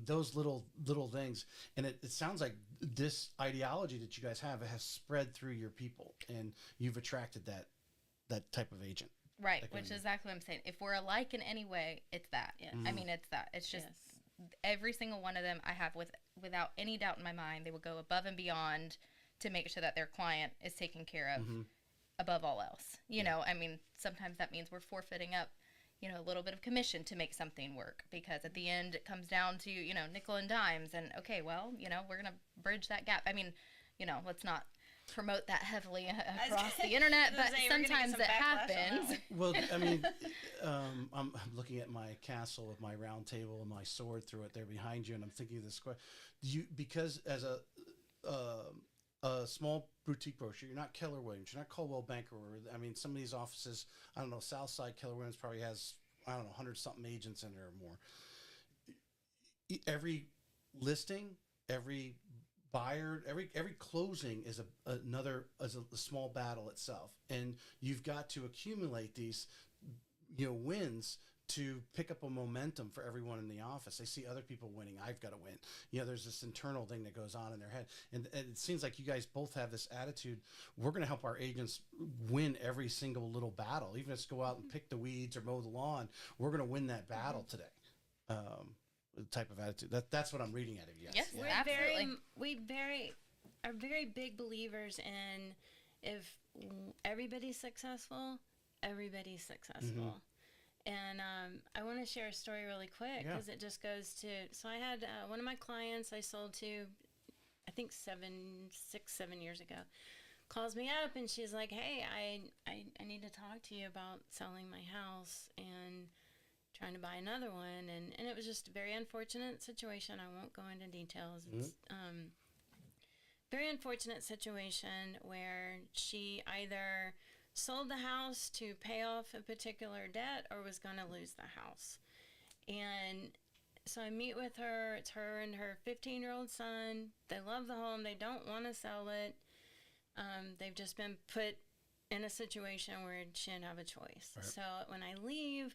Those little things. And it sounds like this ideology that you guys have has spread through your people, and you've attracted that type of agent. Right, which is exactly what I'm saying. If we're alike in any way, it's that. Yes. I mean, it's that. It's just every single one of them I have without any doubt in my mind, they will go above and beyond to make sure that their client is taken care of above all else. You know, I mean, sometimes that means we're forfeiting up, a little bit of commission to make something work, because at the end it comes down to, nickel and dimes, and okay, well, we're going to bridge that gap. I mean, let's not promote that heavily across the internet, but sometimes it happens. Well, I mean, I'm looking at my castle with my round table and my sword through it there behind you, and I'm thinking of this question. Because as a small boutique broker, you're not Keller Williams, you're not Coldwell Banker. I mean, some of these offices, I don't know, Southside Keller Williams probably has, 100-something agents in there or more. Every listing, every buyer, every closing is a small battle itself, and you've got to accumulate these wins to pick up a momentum for everyone in the office. They see other people winning, I've got to win. There's this internal thing that goes on in their head, and it seems like you guys both have this attitude. We're going to help our agents win every single little battle, even if it's go out and pick the weeds or mow the lawn. We're going to win that battle today. The type of attitude that's what I'm reading out of you guys. Yes, absolutely. We are very big believers in, if everybody's successful, everybody's successful. And I want to share a story really quick, because it just goes to, so I had one of my clients I sold to, I think 7 years ago, calls me up and she's like, hey, I need to talk to you about selling my house and trying to buy another one. And it was just a very unfortunate situation. I won't go into details. It's very unfortunate situation where she either sold the house to pay off a particular debt or was going to lose the house. And so I meet with her. It's her and her 15-year-old son. They love the home. They don't want to sell it. They've just been put in a situation where she didn't have a choice. Right. So when I leave,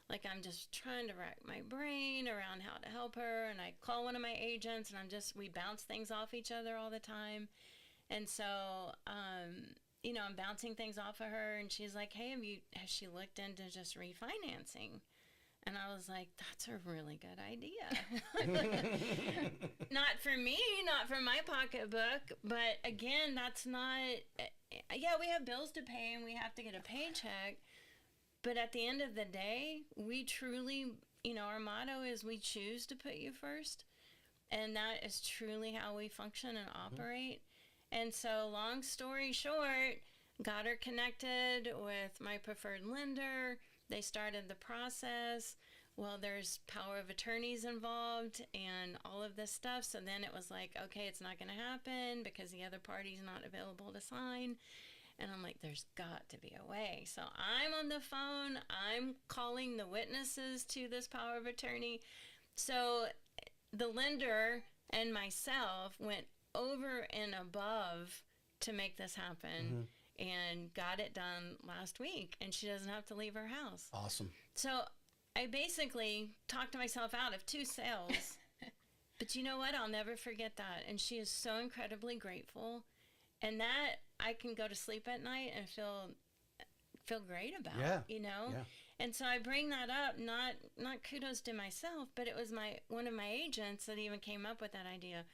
I'm just trying to rack my brain around how to help her. And I call one of my agents, and we bounce things off each other all the time. And so, I'm bouncing things off of her, and she's like, hey, has she looked into just refinancing? And I was like, that's a really good idea. Not for me, not for my pocketbook, but again, that's not, we have bills to pay and we have to get a paycheck, but at the end of the day, we truly, our motto is we choose to put you first, and that is truly how we function and operate. And so, long story short, got her connected with my preferred lender. They started the process. Well, there's power of attorneys involved and all of this stuff. So then it was like, okay, it's not going to happen because the other party's not available to sign. And I'm like, there's got to be a way. So I'm on the phone. I'm calling the witnesses to this power of attorney. So the lender and myself went over and above to make this happen, and got it done last week, and she doesn't have to leave her house. Awesome. So I basically talked myself out of 2 sales. But you know what? I'll never forget that. And she is so incredibly grateful. And that I can go to sleep at night and feel great about, Yeah. And so I bring that up, not kudos to myself, but it was one of my agents that even came up with that idea,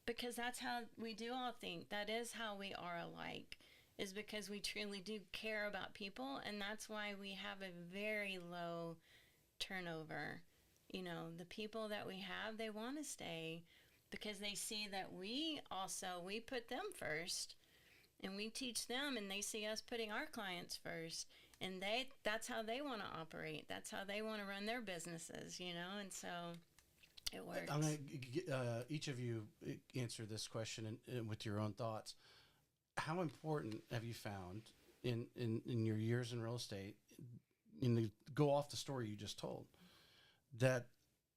because that's how we do all think. That is how we are alike, is because we truly do care about people, and that's why we have a very low turnover. The people that we have, they want to stay because they see that we put them first, and we teach them, and they see us putting our clients first, and that's how they want to operate. That's how they want to run their businesses, and so it works. I'm going to each of you answer this question and with your own thoughts. How important have you found in your years in real estate, go off the story you just told, that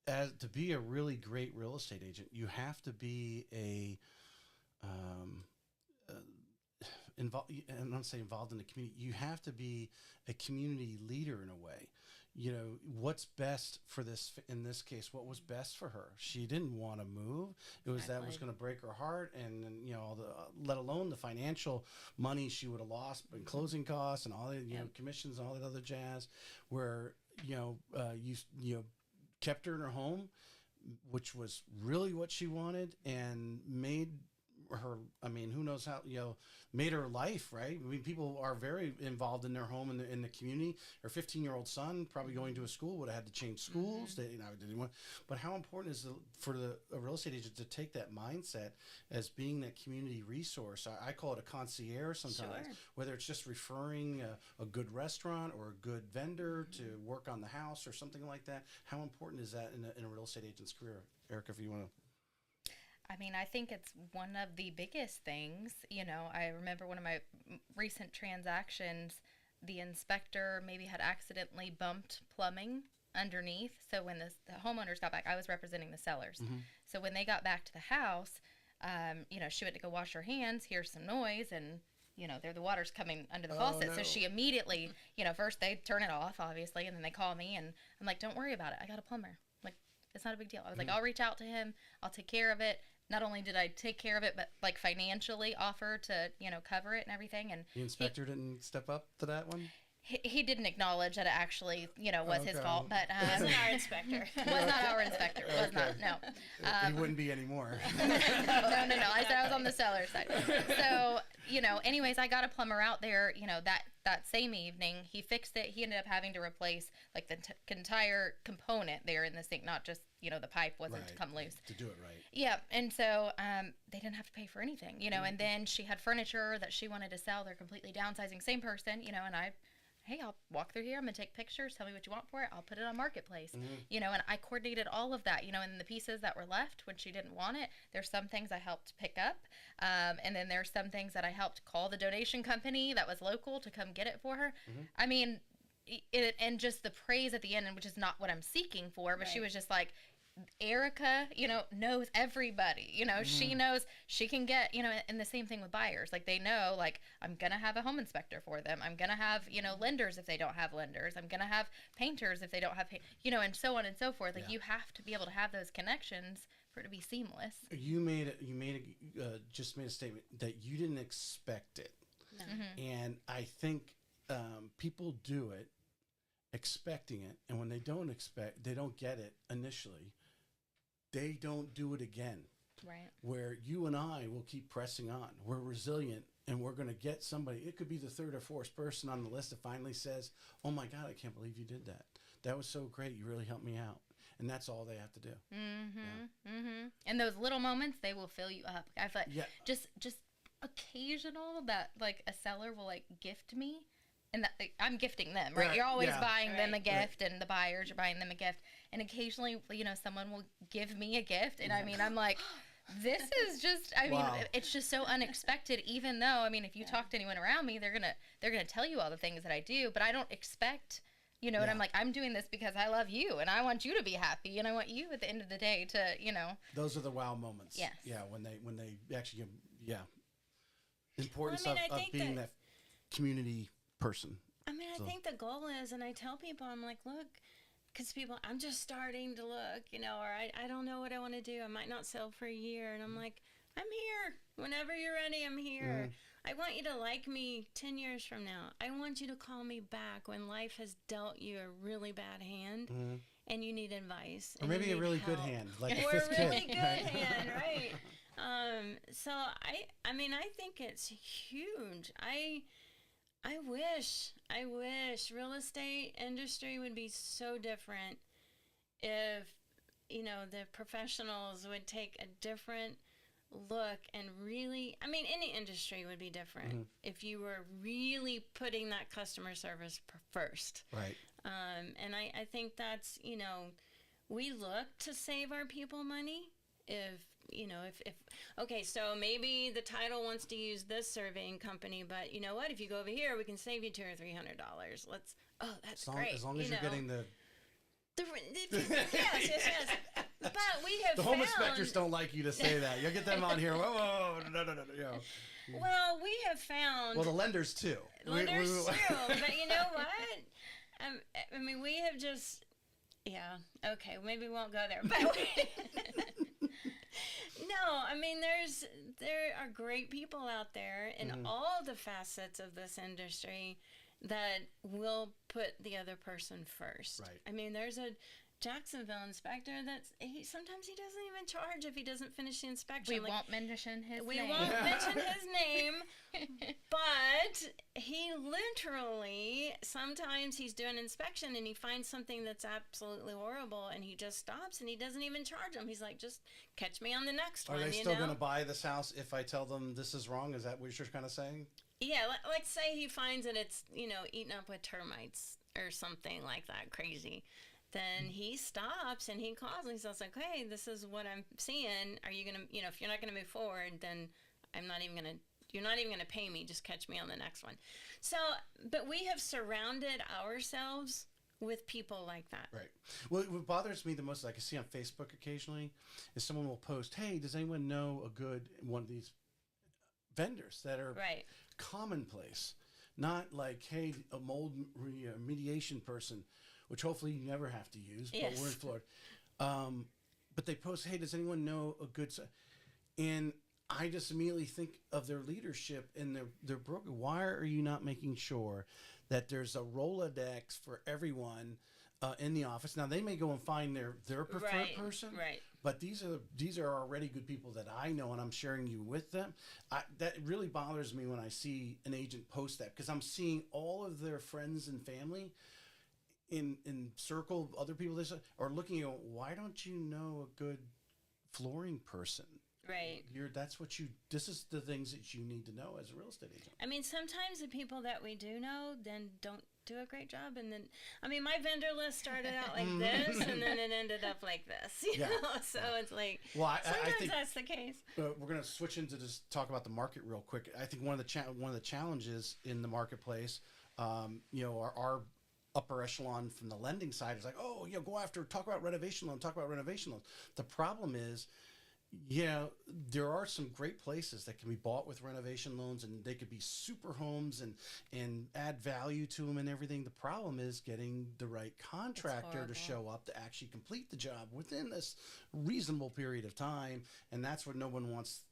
to be a really great real estate agent, you have to be involved. I'm not saying involved in the community. You have to be a community leader in a way. You know, what's best for this, in this case, what was best for her? She didn't want to move. It was that was going to break her heart. And you know, all let alone the financial money she would have lost in closing costs and all the, you know, commissions and all that other jazz, where, you know, you kept her in her home, which was really what she wanted, and made her, I mean, who knows how, you know, made her life, right? I mean, people are very involved in their home, in the community. Her 15-year-old son, probably going to a school, would have had to change schools. They, you know, didn't want, but how important is for a real estate agent to take that mindset as being that community resource? I call it a concierge sometimes, whether it's just referring a good restaurant or a good vendor to work on the house or something like that. How important is that in a real estate agent's career? Erika, if you want to. I mean, I think it's one of the biggest things. You know, I remember one of my recent transactions, the inspector maybe had accidentally bumped plumbing underneath. So when the homeowners got back, I was representing the sellers. So when they got back to the house, you know, she went to go wash her hands, hears some noise, and, you know, the water's coming under the faucet. No. So she immediately, you know, first they turn it off, obviously, and then they call me, and I'm like, don't worry about it. I got a plumber. Like, it's not a big deal. I was like, I'll reach out to him. I'll take care of it. Not only did I take care of it, but like financially offer to, you know, cover it and everything. And the inspector didn't step up to that one? He didn't acknowledge that it actually, you know, was his fault, but wasn't our inspector. Was not our inspector. Was not. No. He wouldn't be anymore. No. I said I was on the seller side. So, you know, anyways, I got a plumber out there. You know, that same evening, he fixed it. He ended up having to replace like the entire component there in the sink, not just, you know, the pipe wasn't to come loose. To do it right. Yeah, and so they didn't have to pay for anything, you know. And then she had furniture that she wanted to sell. They're completely downsizing. Same person, you know, and hey, I'll walk through here. I'm going to take pictures. Tell me what you want for it. I'll put it on Marketplace. You know, and I coordinated all of that, you know, and the pieces that were left when she didn't want it, there's some things I helped pick up. And then there's some things that I helped call the donation company that was local to come get it for her. I mean, and just the praise at the end, which is not what I'm seeking for, but she was just like, Erika, you know, knows everybody, you know, she knows she can get, you know, and the same thing with buyers. Like, they know, like, I'm going to have a home inspector for them. I'm going to have, you know, lenders if they don't have lenders. I'm going to have painters if they don't have, you know, and so on and so forth. Like, you have to be able to have those connections for it to be seamless. Just made a statement that you didn't expect it. No. And I think people do it expecting it. And when they don't get it initially, they don't do it again. Right. Where you and I will keep pressing on. We're resilient, and we're going to get somebody. It could be the third or fourth person on the list that finally says, oh my God, I can't believe you did that. That was so great. You really helped me out. And that's all they have to do. And those little moments, they will fill you up. I feel like just occasional that like a seller will like gift me. And that, I'm gifting them, right? You're always buying them a gift, and the buyers are buying them a gift. And occasionally, you know, someone will give me a gift, and I mean, I'm like, this is just, I mean, it's just so unexpected. Even though, I mean, if you talk to anyone around me, they're gonna tell you all the things that I do, but I don't expect, you know. And I'm like, I'm doing this because I love you, and I want you to be happy, and I want you at the end of the day to, you know. Those are the wow moments. Yes. Yeah, when they actually give, importance of being that community person. I mean, I think the goal is, and I tell people, I'm like, look, because people, I'm just starting to look, you know, or I don't know what I want to do. I might not sell for a year. And I'm like, I'm here. Whenever you're ready, I'm here. I want you to like me 10 years from now. I want you to call me back when life has dealt you a really bad hand and you need advice. Or maybe a really good hand, like a fifth kid. Or a really good hand, right? So I mean, I think it's huge. I wish real estate industry would be so different if, you know, the professionals would take a different look and really, I mean, any industry would be different if you were really putting that customer service first. Right. And I think that's, you know, we look to save our people money if, you know, if okay, so maybe the title wants to use this surveying company, but you know what? If you go over here, we can save you $200 or $300. That's great. As long as you're getting Yes. But we have The home inspectors don't like you to say that. You'll get them on here. Whoa, no. Well, we have found... Well, the lenders, too. Lenders, too. But you know what? I mean, we have just... Yeah, okay, maybe we won't go there. But no, I mean, there are great people out there in all the facets of this industry that will put the other person first. Right. I mean, there's a Jacksonville inspector sometimes he doesn't even charge if he doesn't finish the inspection. We won't mention his name. We won't mention his name, but he literally, sometimes he's doing inspection and he finds something that's absolutely horrible and he just stops and he doesn't even charge them. He's like, just catch me on the next one. Are they still going to buy this house if I tell them this is wrong? Is that what you're kind of saying? Yeah, like say he finds that it's, eaten up with termites or something like that crazy. Then he stops and he calls and he says, like, hey, this is what I'm seeing. Are you going to, if you're not going to move forward, then you're not even going to pay me. Just catch me on the next one. So, but we have surrounded ourselves with people like that. Right. Well, what bothers me the most, like I see on Facebook occasionally, is someone will post, hey, does anyone know a good one of these vendors that are commonplace? Not like, hey, a mold remediation person, which hopefully you never have to use, but we're in Florida. But they post, hey, does anyone know a good... And I just immediately think of their leadership and their broker. Why are you not making sure that there's a Rolodex for everyone in the office? Now, they may go and find their preferred person, but these are already good people that I know, and I'm sharing you with them. That really bothers me when I see an agent post that, because I'm seeing all of their friends and family in circle of other people that are looking at, why don't you know a good flooring person? Right. This is the things that you need to know as a real estate agent. I mean, sometimes the people that we do know then don't do a great job. And then, I mean, my vendor list started out like this and then it ended up like this, you know? So it's like, sometimes I think that's the case. We're going to switch into just talk about the market real quick. I think one of the challenges in the marketplace, our upper echelon from the lending side is like, talk about renovation loan. The problem is, there are some great places that can be bought with renovation loans, and they could be super homes and add value to them and everything. The problem is getting the right contractor to show up to actually complete the job within this reasonable period of time, and that's what no one wants.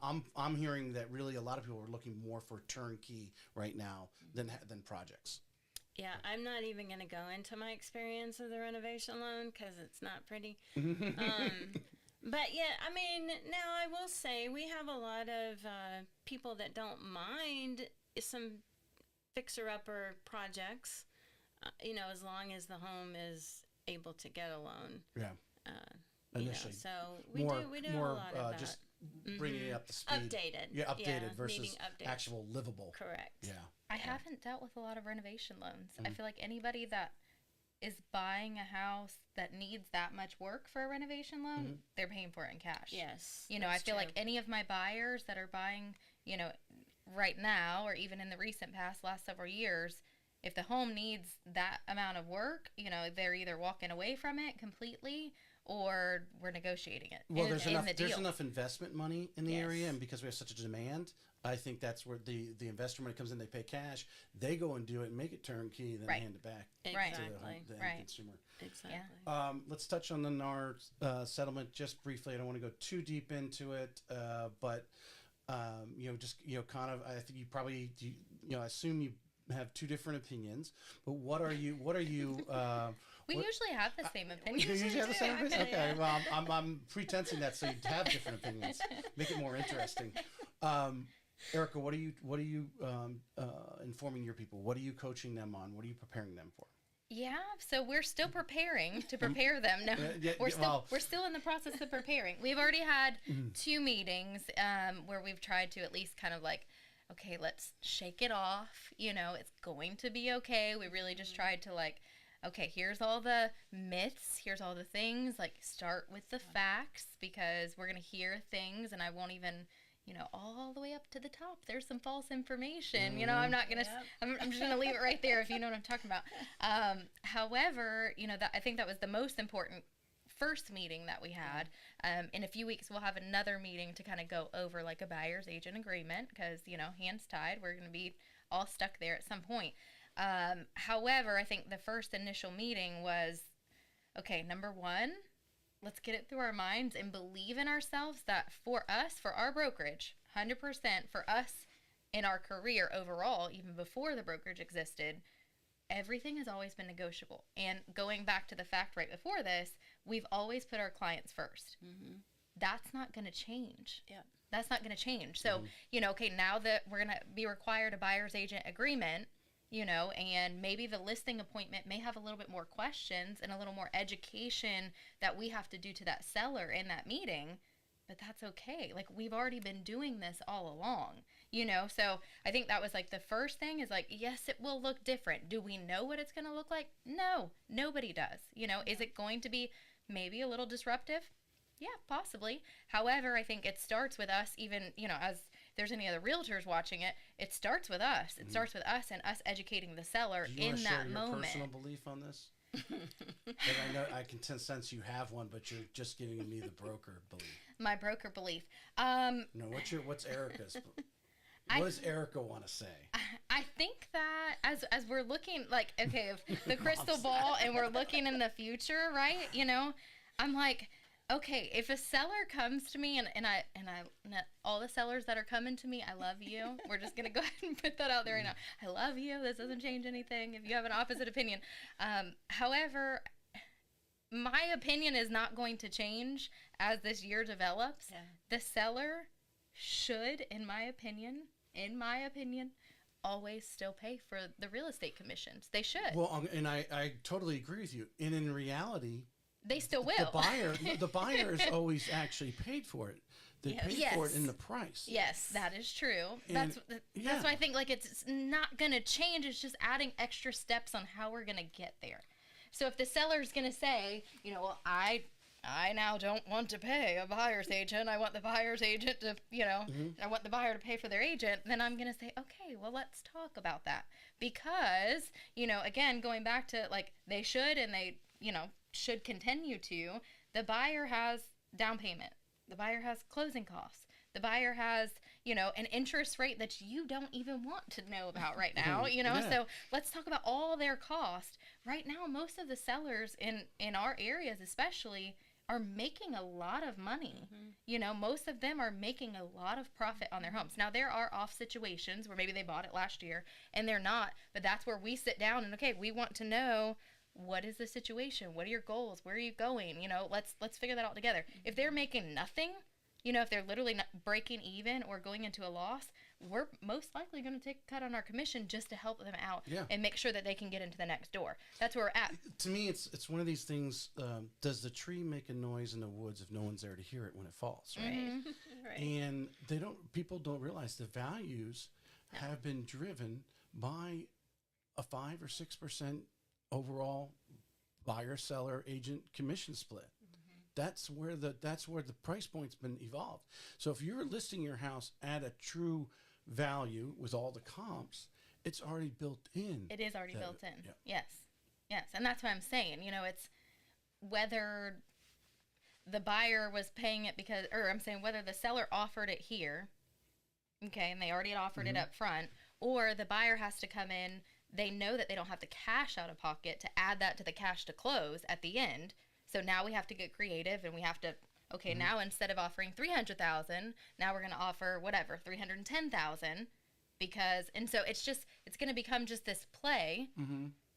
I'm hearing that really a lot of people are looking more for turnkey right now than projects. Yeah, I'm not even going to go into my experience of the renovation loan because it's not pretty. But yeah, I mean, now I will say we have a lot of people that don't mind some fixer-upper projects, as long as the home is able to get a loan. Yeah. Initially. So we do a lot of that. Just bringing it up to speed. Updated. Yeah, updated versus actual livable. Correct. Yeah. I haven't dealt with a lot of renovation loans. I feel like anybody that is buying a house that needs that much work for a renovation loan, they're paying for it in cash. Yes. I feel like any of my buyers that are buying, right now or even in the recent past, last several years, if the home needs that amount of work, they're either walking away from it completely or we're negotiating it. Well, there's enough investment money in the area, and because we have such a demand, I think that's where the investor money comes in. They pay cash, they go and do it, make it turnkey, then hand it back to the end consumer. Exactly. Let's touch on the NAR settlement just briefly. I don't want to go too deep into it, but kind of. I think you probably I assume you have two different opinions, but what are you? We usually have the same opinions. You usually have the same opinions? Okay, well, I'm pretensing that so you have different opinions. Make it more interesting. Erika, what are you informing your people? What are you coaching them on? What are you preparing them for? Yeah, so we're still preparing to prepare them. No, we're still in the process of preparing. We've already had 2 meetings where we've tried to at least kind of like, okay, let's shake it off. It's going to be okay. We really just tried to like, okay, here's all the myths, here's all the things, like start with the facts, because we're going to hear things and I won't even, all the way up to the top, there's some false information. I'm not going to, I'm just going to leave it right there if you know what I'm talking about. However, that I think that was the most important first meeting that we had. In a few weeks, we'll have another meeting to kind of go over like a buyer's agent agreement because, hands tied, we're going to be all stuck there at some point. However, I think the first initial meeting was, okay, number one, let's get it through our minds and believe in ourselves that for us, for our brokerage, 100% for us in our career overall, even before the brokerage existed, everything has always been negotiable. And going back to the fact right before this, we've always put our clients first. Mm-hmm. That's not going to change. Yeah. That's not going to change. So, okay, now that we're going to be required a buyer's agent agreement, and maybe the listing appointment may have a little bit more questions and a little more education that we have to do to that seller in that meeting, but that's okay. Like, we've already been doing this all along, so I think that was like the first thing is like, yes, it will look different. Do we know what it's going to look like? No, nobody does. Is it going to be maybe a little disruptive? Yeah, possibly. However, I think it starts with us, even, as there's any other realtors watching it, it starts with us. It starts with us and us educating the seller in that moment. Do you want to share your personal belief on this? I know I can sense you have one, but you're just giving me the broker belief. My broker belief. No, what's Erika's? What does Erika want to say? I think that as we're looking, like, okay, if the crystal ball and we're looking in the future, right? I'm like, okay, if a seller comes to me and I all the sellers that are coming to me, I love you. We're just going to go ahead and put that out there right now. I love you. This doesn't change anything if you have an opposite opinion. However, my opinion is not going to change as this year develops. Yeah. The seller should, in my opinion, always still pay for the real estate commissions. They should. Well, and I totally agree with you. And in reality, they still will. The buyer is always actually paid for it. They pay for it in the price. Yes, that is true. And that's why I think like it's not going to change. It's just adding extra steps on how we're going to get there. So if the seller's going to say, well, I now don't want to pay a buyer's agent. I want the buyer's agent to, I want the buyer to pay for their agent. Then I'm going to say, okay, well, let's talk about that. Because, again, going back to like they should and they, should continue to, the buyer has down payment. The buyer has closing costs. The buyer has, an interest rate that you don't even want to know about right now, So let's talk about all their costs. Right now, most of the sellers in our areas especially are making a lot of money. Mm-hmm. Most of them are making a lot of profit on their homes. Now, there are off situations where maybe they bought it last year and they're not, but that's where we sit down and, okay, we want to know, what is the situation? What are your goals? Where are you going? Let's figure that out together. Mm-hmm. If they're making nothing, if they're literally not breaking even or going into a loss, we're most likely going to take a cut on our commission just to help them out and make sure that they can get into the next door. That's where we're at. To me, it's one of these things. Does the tree make a noise in the woods if no one's there to hear it when it falls? Right. Mm-hmm. Right. And people don't realize the values have been driven by a 5 or 6% overall buyer seller agent commission split. That's where the price point's been evolved. So if you're listing your house at a true value with all the comps, it's already built in. It is already built in. Yeah. Yes. And that's what I'm saying. It's whether the buyer was paying it whether the seller offered it here, okay, and they already had offered it up front, or the buyer has to come in. They know that they don't have the cash out of pocket to add that to the cash to close at the end. So now we have to get creative and we have to, okay, now instead of offering $300,000, now we're going to offer whatever, $310,000 and so it's going to become just this play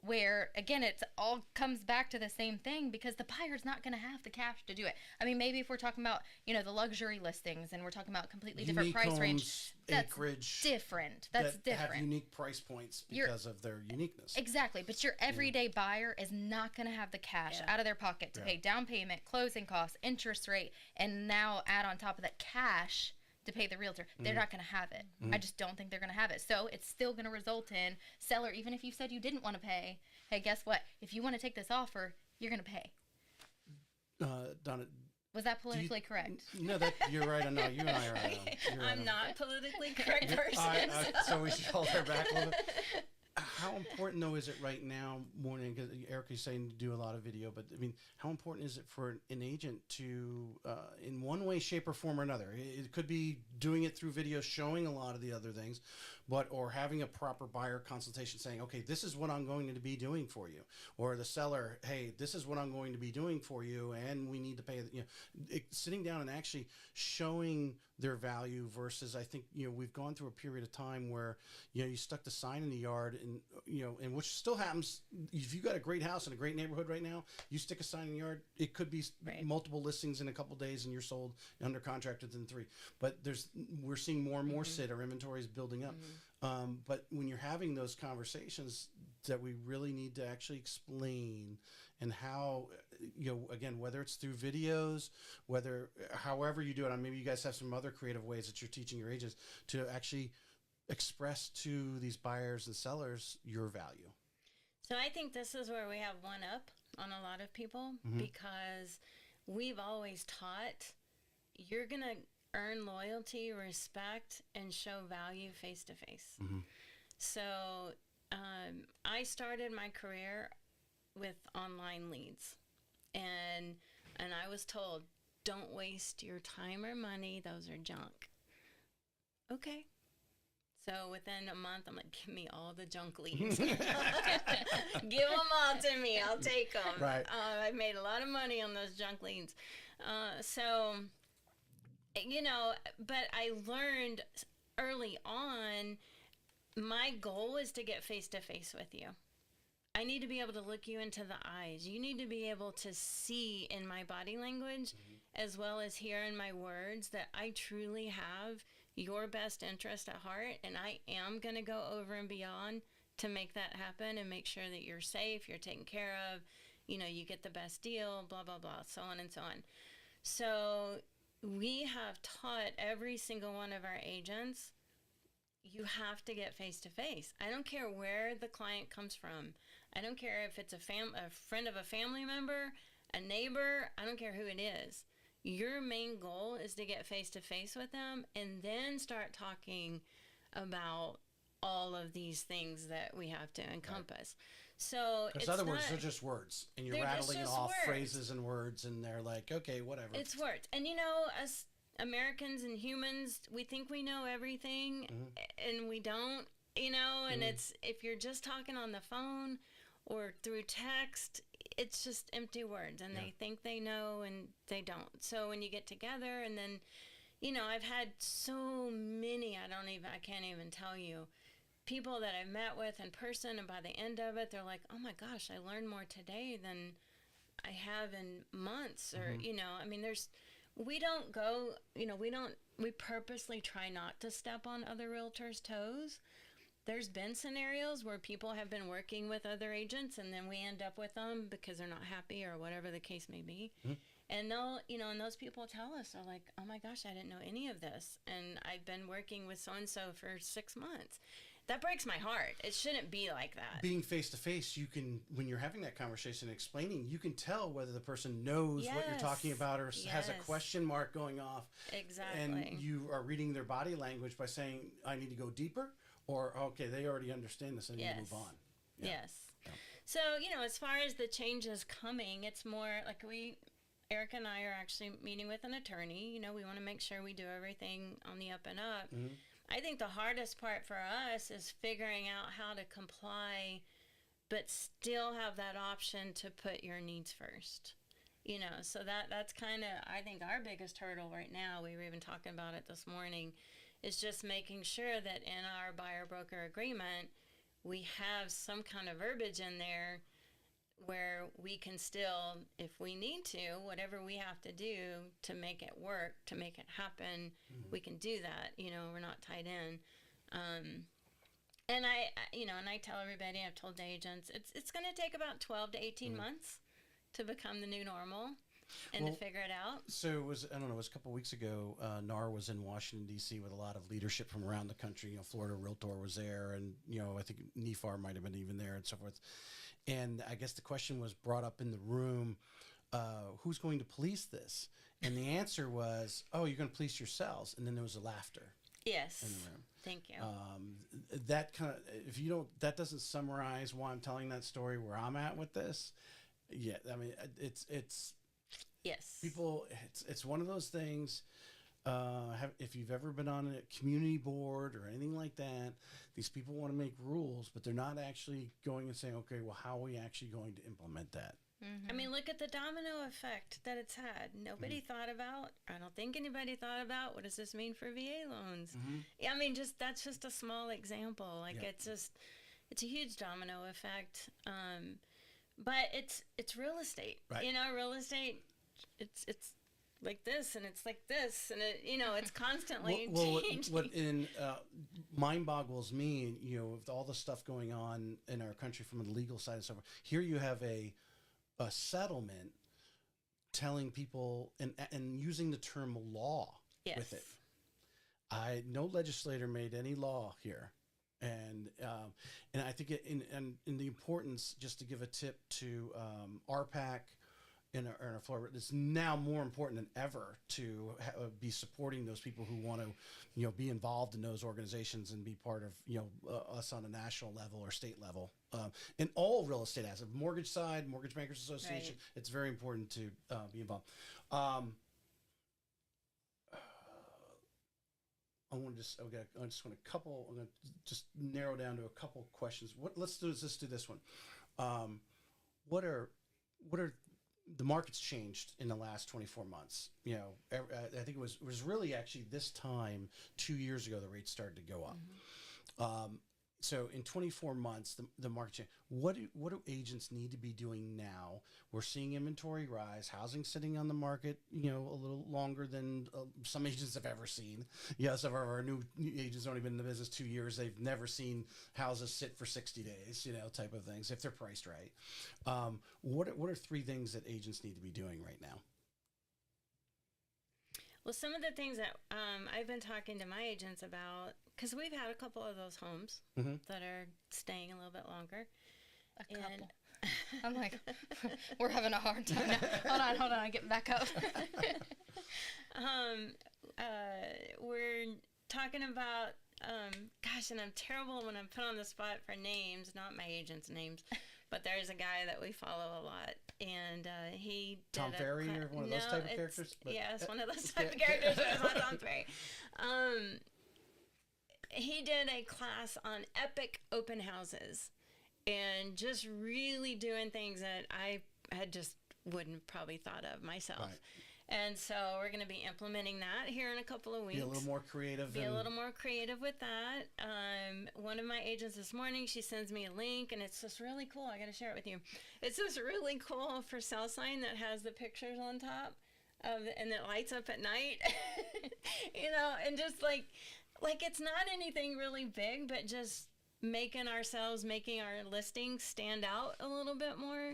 where, again, it all comes back to the same thing because the buyer's not going to have the cash to do it. I mean, maybe if we're talking about, the luxury listings and we're talking about completely different unique price homes, range, that's acreage, different. That's that different. Have unique price points because of their uniqueness. Exactly. But your everyday buyer is not going to have the cash out of their pocket to pay down payment, closing costs, interest rate, and now add on top of that cash to pay the realtor. They're not going to have it. I just don't think they're going to have it. So it's still going to result in seller, even if you said you didn't want to pay, hey, guess what? If you want to take this offer, you're going to pay. Dawna, Was that politically correct? No, that you're right. No, you and I are. I'm not politically correct person. So we should hold her back a little bit. How important, though, is it right now, more than, because Erika's saying to do a lot of video, but I mean, how important is it for an agent to, in one way, shape, or form or another? It could be doing it through video, showing a lot of the other things, or having a proper buyer consultation saying, okay, this is what I'm going to be doing for you. Or the seller, hey, this is what I'm going to be doing for you, and we need to pay, sitting down and actually showing their value versus, I think, we've gone through a period of time where, you stuck the sign in the yard and, and which still happens. If you got a great house in a great neighborhood right now, you stick a sign in the yard, it could be multiple listings in a couple days and you're sold under contract within 3. But we're seeing more and more sit, our inventory is building up. But when you're having those conversations that we really need to actually explain, and how, again, whether it's through videos, however you do it, maybe you guys have some other creative ways that you're teaching your agents to actually express to these buyers and sellers your value. So I think this is where we have one up on a lot of people, because we've always taught you're going to earn loyalty, respect, and show value face to face. So I started my career with online leads, and I was told, don't waste your time or money, those are junk. Okay. So within a month, I'm like, give me all the junk leads. Give them all to me. I'll take them. Right. I made a lot of money on those junk leads. But I learned early on, my goal is to get face-to-face with you. I need to be able to look you into the eyes. You need to be able to see in my body language, as well as hear in my words, that I truly have your best interest at heart, and I am going to go over and beyond to make that happen and make sure that you're safe, you're taken care of, you get the best deal, blah, blah, blah, so on and so on. So we have taught every single one of our agents, you have to get face-to-face. I don't care where the client comes from. I don't care if it's a friend of a family member, a neighbor, I don't care who it is. Your main goal is to get face-to-face with them and then start talking about all of these things that we have to encompass. Right. So because other words, they're just words, and you're rattling off phrases and words, and they're like, okay, whatever. It's words. And as Americans and humans, we think we know everything, and we don't, and it's, if you're just talking on the phone or through text, it's just empty words, and they think they know, and they don't. So when you get together, and then, I've had so many, I can't even tell you, people that I've met with in person, and by the end of it, they're like, oh my gosh, I learned more today than I have in months, or, we don't go, we purposely try not to step on other realtors' toes. There's been scenarios where people have been working with other agents, and then we end up with them because they're not happy or whatever the case may be. And they'll, and those people tell us, they're like, oh my gosh, I didn't know any of this. And I've been working with so-and-so for 6 months. That breaks my heart. It shouldn't be like that. Being face-to-face, you can, when you're having that conversation and explaining, you can tell whether the person knows what you're talking about or has a question mark going off. Exactly. And you are reading their body language by saying, I need to go deeper, or, okay, they already understand this, I need to move on. Yes. So, as far as the changes coming, it's more like Erika and I are actually meeting with an attorney. We want to make sure we do everything on the up and up. I think the hardest part for us is figuring out how to comply, but still have that option to put your needs first. So that's kind of, I think, our biggest hurdle right now. We were even talking about it this morning, is just making sure that in our buyer-broker agreement, we have some kind of verbiage in there where we can still, if we need to, whatever we have to do to make it work, to make it happen, we can do that. We're not tied in. And I tell everybody, I've told the agents, it's going to take about 12 to 18 months to become the new normal and to figure it out. So it was a couple of weeks ago, NAR was in Washington, D.C. with a lot of leadership from around the country. Florida Realtor was there, and, I think NEFAR might have been even there and so forth. And I guess the question was brought up in the room, who's going to police this? And the answer was, "Oh, you're going to police yourselves." And then there was a laughter Yes. in the room. Thank you. That kind of, if you don't, that doesn't summarize why I'm telling that story where I'm at with this. Yeah, I mean, it's Yes. people. It's one of those things. If you've ever been on a community board or anything like that, these people want to make rules, but they're not actually going and saying, "Okay, well, how are we actually going to implement that?" I mean, look at the domino effect that it's had. Nobody thought about, I don't think anybody thought about, what does this mean for VA loans? Yeah, I mean, that's just a small example. Like, it's a huge domino effect. But it's real estate. Right. You know, real estate, it's like this and it's like this and it's constantly changing. What mind boggles me, with all the stuff going on in our country from the legal side and stuff. Here you have a settlement telling people and using the term law with it. No legislator made any law here, and I think in the importance, just to give a tip to RPAC in our Florida, it's now more important than ever to be supporting those people who want to, be involved in those organizations and be part of, us on a national level or state level. In all real estate assets, mortgage side, Mortgage Bankers Association, Right. It's very important to be involved. I just want to just narrow down to a couple questions. Let's do this one. What are the market's changed in the last 24 months? I think it was really actually this time 2 years ago the rates started to go up. So in 24 months, the market changed. What do agents need to be doing now? We're seeing inventory rise, housing sitting on the market, a little longer than some agents have ever seen. Some of our new agents only been in the business 2 years. They've never seen houses sit for 60 days, type of things, if they're priced right. What are three things that agents need to be doing right now? Well, some of the things that I've been talking to my agents about, because we've had a couple of those homes that are staying a little bit longer. A couple. I'm like, we're having a hard time now. Hold on, get back up. We're talking about, and I'm terrible when I'm put on the spot for names, not my agents' names, but there's a guy that we follow a lot, and he did Tom Ferry or one of those type of characters? It's one of those type of characters, but it's not Tom Ferry. He did a class on epic open houses and just really doing things that I had just wouldn't probably thought of myself. Right. And so we're going to be implementing that here in a couple of weeks. Be a little more creative. Be a little more creative with that. One of my agents this morning, she sends me a link, and it's just really cool. I got to share it with you. It's this really cool for sale sign that has the pictures on top, and it lights up at night. And just like it's not anything really big, but just making our listings stand out a little bit more.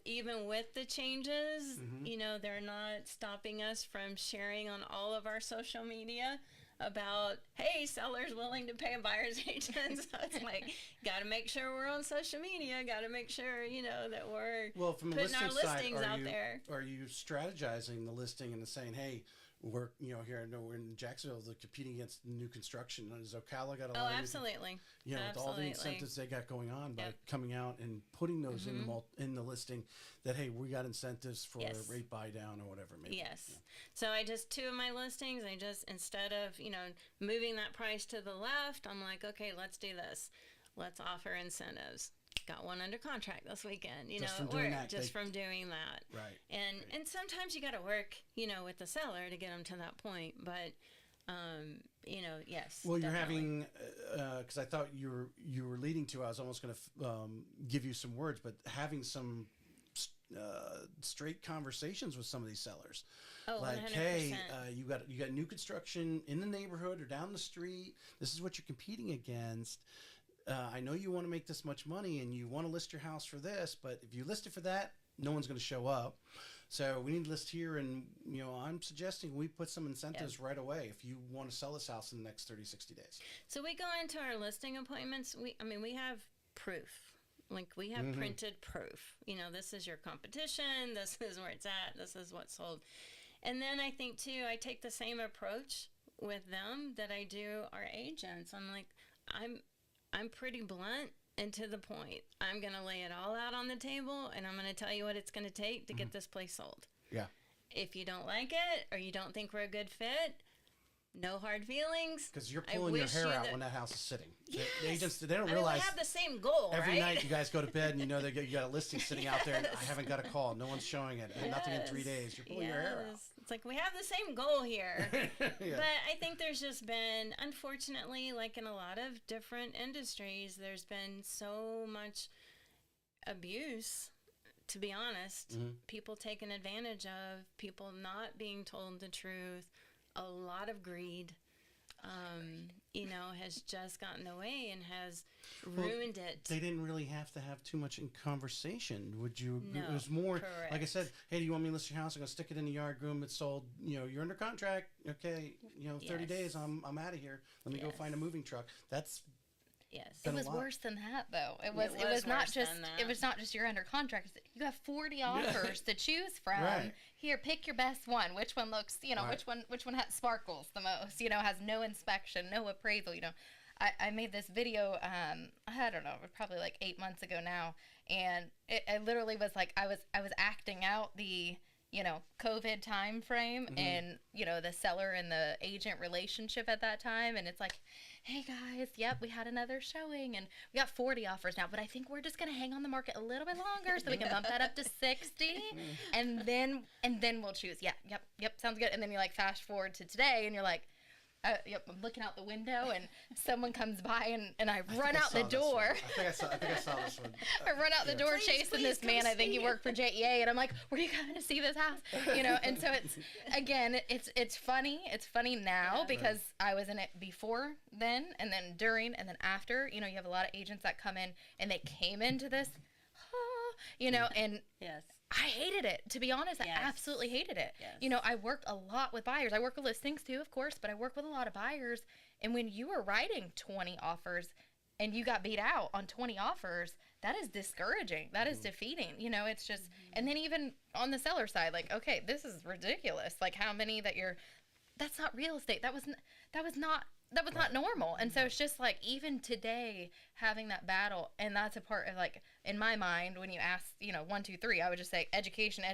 Even with the changes, they're not stopping us from sharing on all of our social media about, hey, sellers willing to pay a buyer's agent. So it's like, got to make sure we're on social media, got to make sure, that we're from putting listing our listings side, out there. Are you strategizing the listing and saying, hey, we're, here, I know we're in Jacksonville, they're competing against new construction. Does Ocala got a lot absolutely. with all the incentives they got going on by coming out and putting those in the listing that, hey, we got incentives for rate buy down or whatever. Maybe. Yes. Yeah. So I just, two of my listings, instead of, moving that price to the left, I'm like, okay, let's do this. Let's offer incentives. Got one under contract this weekend. From doing that. Right. And sometimes you got to work, with the seller to get them to that point. But, yes. Well, you're having, because I thought you were leading to, I was almost going to give you some words, but having some straight conversations with some of these sellers. Oh, like, 100%. hey, you got new construction in the neighborhood or down the street. This is what you're competing against. I know you want to make this much money and you want to list your house for this, but if you list it for that, no one's going to show up. So we need to list here, and I'm suggesting we put some incentives right away if you want to sell this house in the next 30, 60 days. So we go into our listing appointments. We have proof. Like, we have printed proof. You know, this is your competition. This is where it's at. This is what's sold. And then I think, too, I take the same approach with them that I do our agents. I'm like, I'm pretty blunt and to the point. I'm going to lay it all out on the table, and I'm going to tell you what it's going to take to get this place sold. Yeah. If you don't like it or you don't think we're a good fit, no hard feelings. Because you're pulling your hair out when that house is sitting. Yes. The agents, they don't realize. We have the same goal, every right? night you guys go to bed and you know that you got a listing sitting out there and I haven't got a call. No one's showing it. And nothing in 3 days. You're pulling your hair out. It's like, we have the same goal here. Yeah. But I think there's just been, unfortunately, like in a lot of different industries, there's been so much abuse, to be honest. People taken advantage of, people not being told the truth. A lot of greed, you know, has just gotten in the way and has ruined it. They didn't really have to have too much in conversation. Would you? No, it was more correct. like I said. Hey, do you want me to list your house? I'm gonna stick it in the yard room. It's sold. You know, you're under contract. Okay, you know, 30 Yes. days. I'm out of here. Let me go Yes. find a moving truck. That's Yes. It been a was lot. worse than that, though. It was was not worse just than that. it was not just you're under contract. You have 40 offers to choose from. Right. Here, pick your best one. Which one looks, you know, Right. which one has sparkles the most? You know, has no inspection, no appraisal. You know, I made this video. I don't know, probably like 8 months ago now, and it literally was like I was acting out the, you know, COVID time frame and, you know, the seller and the agent relationship at that time. And it's like, hey guys, yep, we had another showing and we got 40 offers now, but I think we're just going to hang on the market a little bit longer so we can bump that up to 60 and then we'll choose. Yeah, yep, sounds good. And then you like fast forward to today and you're like, yep, I'm looking out the window and someone comes by and I run out the door. I think I saw this one. I run out the door Please, chasing please this come man. I think he see. worked for JEA, and I'm like, "Were you coming to see this house?" You know. And so it's again, it's funny. It's funny now because I was in it before then, and then during, and then after. You know, you have a lot of agents that come in and they came into this, you know, and Yes. I hated it. To be honest, Yes. I absolutely hated it. Yes. You know, I worked a lot with buyers. I work with listings too, of course, but I work with a lot of buyers. And when you are writing 20 offers and you got beat out on 20 offers, that is discouraging. That is defeating. You know, it's just, and then even on the seller side, like, okay, this is ridiculous. Like how many that that's not real estate. That was not normal. And so it's just like, even today having that battle, and that's a part of, like, in my mind, when you ask, you know, 1, 2, 3, I would just say education,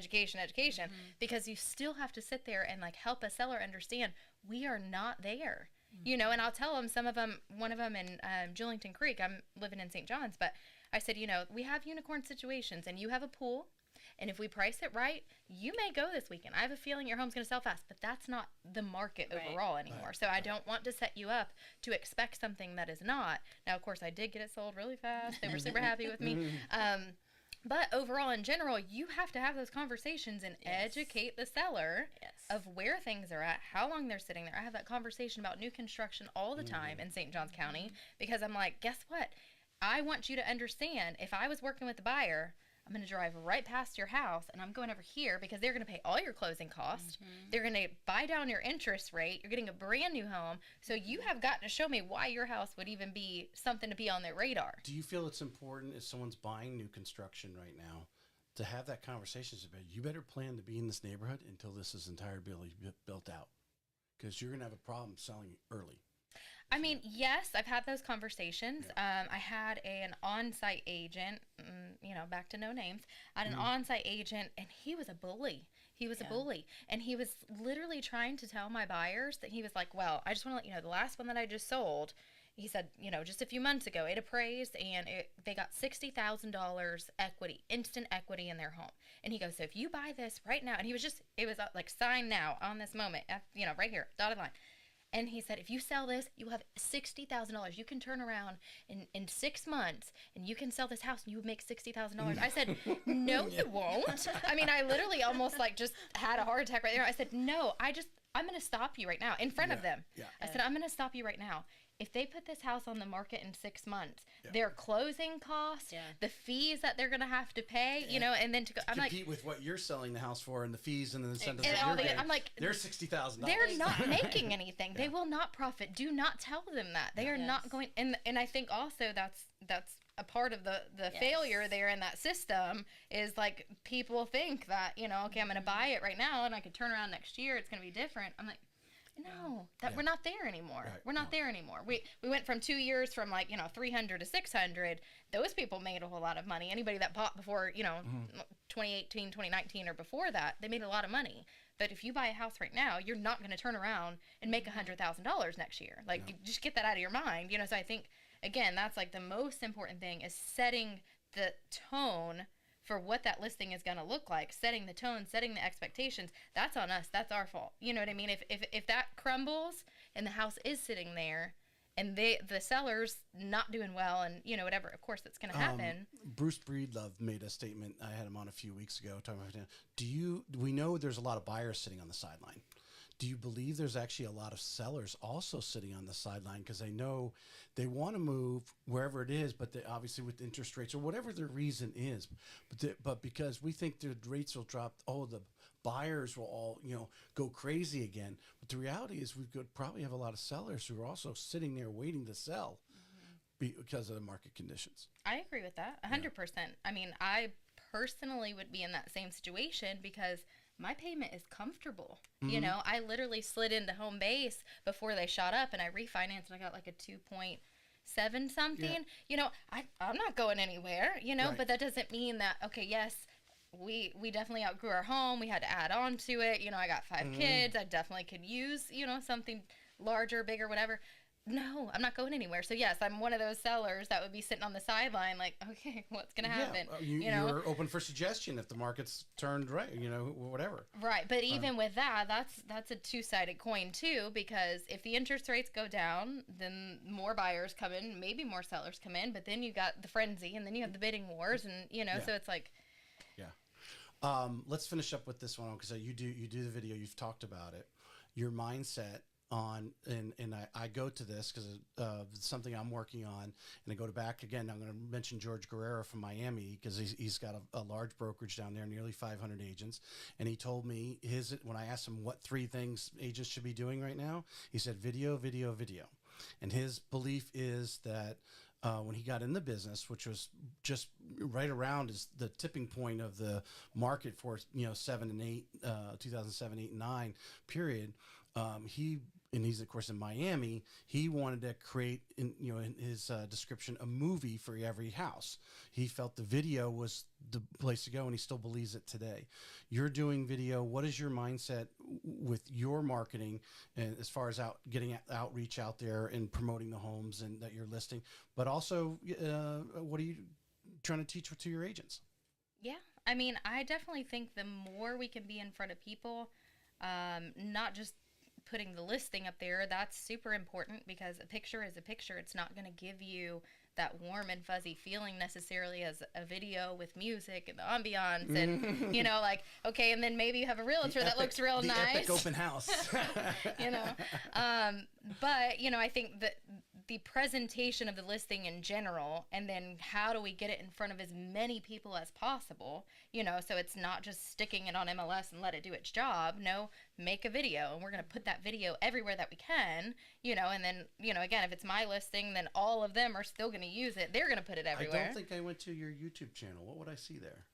because you still have to sit there and like help a seller understand we are not there, you know. And I'll tell them, some of them, one of them in Julington Creek, I'm living in St. John's, but I said, you know, we have unicorn situations and you have a pool. And if we price it right, you may go this weekend. I have a feeling your home's going to sell fast, but that's not the market overall anymore. Right. So I don't want to set you up to expect something that is not. Now, of course, I did get it sold really fast. They were super happy with me. But overall, in general, you have to have those conversations and educate the seller of where things are at, how long they're sitting there. I have that conversation about new construction all the time in St. Johns County because I'm like, guess what? I want you to understand, if I was working with the buyer, I'm going to drive right past your house and I'm going over here because they're going to pay all your closing costs. They're going to buy down your interest rate. You're getting a brand new home. So you have got to show me why your house would even be something to be on their radar. Do you feel it's important if someone's buying new construction right now to have that conversation about, you better plan to be in this neighborhood until this is entirely built out, because you're going to have a problem selling early? I mean, yes, I've had those conversations. I had an on-site agent, you know, back to no names. I had an on-site agent, and he was a bully. He was a bully. And he was literally trying to tell my buyers that he was like, well, I just want to let you know, the last one that I just sold, he said, you know, just a few months ago, it appraised, and they got $60,000 equity, instant equity in their home. And he goes, so if you buy this right now, and he was just, it was like, sign now on this moment, you know, right here, dotted line. And he said, if you sell this, you will have $60,000. You can turn around in 6 months and you can sell this house and you would make $60,000. I said, no, you won't. I mean, I literally almost like just had a heart attack right there. I said, no, I'm going to stop you right now in front of them. Yeah. I said, I'm going to stop you right now. If they put this house on the market in 6 months, their closing costs, the fees that they're going to have to pay, you know, and then to go, I'm like, compete with what you're selling the house for and the fees and the incentives and that all you're the, getting. I'm like, they're $60,000. they're not making anything. They will not profit. Do not tell them that. They are not going. And I think also that's a part of the failure there in that system is like people think that, you know, okay, I'm going to buy it right now and I could turn around next year. It's going to be different. I'm like, no, that we're not there anymore. Right. We're not there anymore. We went from 2 years from like, you know, 300 to 600. Those people made a whole lot of money. Anybody that bought before, you know, 2018, 2019 or before that, they made a lot of money. But if you buy a house right now, you're not going to turn around and make $100,000 next year. Like, you just get that out of your mind. You know, so I think, again, that's like the most important thing is setting the tone for what that listing is going to look like, setting the tone, setting the expectations. That's on us. That's our fault. You know what I mean? If that crumbles and the house is sitting there and the seller's not doing well and, you know, whatever, of course that's going to happen. Bruce Breedlove made a statement. I had him on a few weeks ago talking about, we know there's a lot of buyers sitting on the sideline. Do you believe there's actually a lot of sellers also sitting on the sideline because they know they want to move wherever it is, but they obviously with interest rates or whatever their reason is, but because we think the rates will drop, the buyers will all, you know, go crazy again. But the reality is we could probably have a lot of sellers who are also sitting there waiting to sell because of the market conditions. I agree with that 100%. I mean, I personally would be in that same situation because my payment is comfortable. You know, I literally slid into home base before they shot up and I refinanced and I got like a 2.7 something. Yeah. You know, I'm not going anywhere, you know, but that doesn't mean that, okay, yes, we definitely outgrew our home. We had to add on to it. You know, I got 5 kids. I definitely could use, you know, something larger, bigger, whatever. No, I'm not going anywhere. So yes, I'm one of those sellers that would be sitting on the sideline like, okay, what's going to happen? You know? You're open for suggestion if the market's turned right, you know, whatever. Right. But even with that, that's a two-sided coin too, because if the interest rates go down, then more buyers come in, maybe more sellers come in, but then you got the frenzy and then you have the bidding wars and, you know, so it's like. Yeah. Let's finish up with this one because you do the video, you've talked about it, your mindset on, and I go to this because it's something I'm working on, and I go back again. I'm going to mention George Guerrero from Miami because he's got a large brokerage down there, nearly 500 agents, and he told me when I asked him what 3 things agents should be doing right now, he said video, video, video, and his belief is that when he got in the business, which was just right around the tipping point of the market for 7 and 8, 2007, 8, and 9 period, he's of course in Miami. He wanted to create, in his description, a movie for every house. He felt the video was the place to go, and he still believes it today. You're doing video. What is your mindset with your marketing, and as far as getting outreach out there and promoting the homes and that you're listing? But also, what are you trying to teach to your agents? Yeah, I mean, I definitely think the more we can be in front of people, not just putting the listing up there, that's super important because a picture is a picture. It's not going to give you that warm and fuzzy feeling necessarily as a video with music and the ambiance and, like, okay, and then maybe you have a realtor that looks real nice. The epic open house. But, I think that the presentation of the listing in general, and then how do we get it in front of as many people as possible, so it's not just sticking it on MLS and let it do its job. No, make a video, and we're going to put that video everywhere that we can, and then, again, if it's my listing, then all of them are still going to use it. They're going to put it everywhere. I don't think I went to your YouTube channel. What would I see there?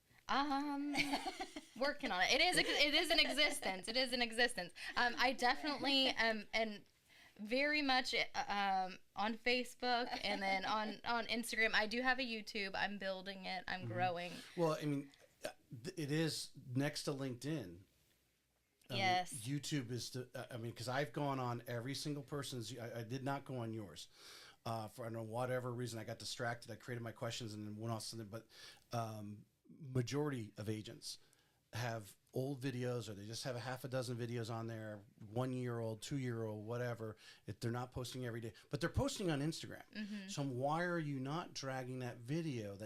Working on it. It is in existence. It is in existence. I definitely am, and very much on Facebook and then on Instagram. I do have a YouTube. I'm building it. I'm growing. Well, I mean, it is next to LinkedIn. Yes. YouTube is because I've gone on every single person's. I did not go on yours. For I don't know whatever reason, I got distracted. I created my questions and then went off something. But majority of agents have old videos, or they just have a half a dozen videos on there, 1-year-old, 2-year-old, whatever. If they're not posting every day, but they're posting on Instagram. So why are you not dragging that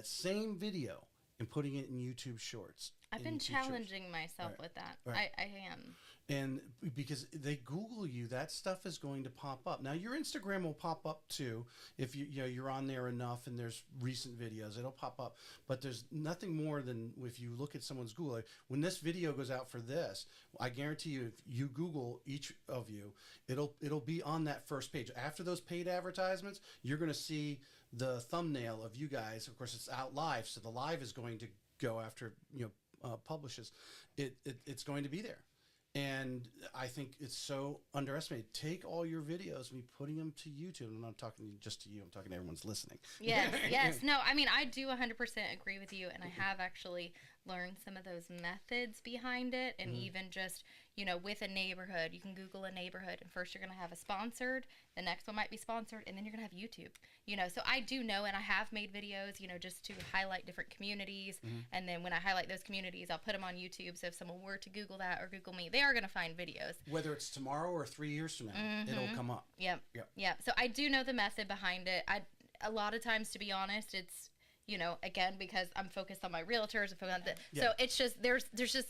same video, and putting it in YouTube Shorts? I've been challenging myself with that. Right. I am. And because they Google you, that stuff is going to pop up. Now your Instagram will pop up too if you're on there enough and there's recent videos, it'll pop up. But there's nothing more than if you look at someone's Google. Like, when this video goes out for this, I guarantee you, if you Google each of you, it'll be on that first page. After those paid advertisements, you're going to see the thumbnail of you guys, of course, it's out live, so the live is going to go after publishes. It's going to be there. And I think it's so underestimated. Take all your videos and be putting them to YouTube. I'm not talking just to you. I'm talking to everyone's listening. Yes, yes. No, I mean, I do 100% agree with you. And I have actually learned some of those methods behind it. And even just, with a neighborhood, you can Google a neighborhood. And first you're going to have a sponsored. The next one might be sponsored. And then you're going to have YouTube. So I do know, and I have made videos, just to highlight different communities. And then when I highlight those communities, I'll put them on YouTube. So if someone were to Google that or Google me, they are going to find videos. Whether it's tomorrow or 3 years from now, it'll come up. Yep. So I do know the method behind it. A lot of times, to be honest, it's, again, because I'm focused on my realtors and focused on so it's just, there's just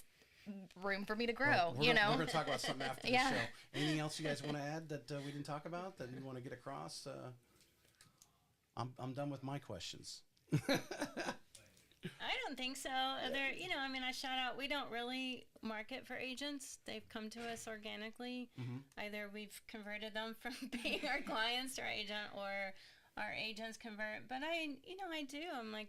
room for me to grow, We're going to talk about something after the show. Anything else you guys want to add that we didn't talk about that you want to get across? I'm done with my questions. I don't think so. I shout out, we don't really market for agents. They've come to us organically. Either we've converted them from being our clients to our agent, or our agents convert. But I do. I'm like,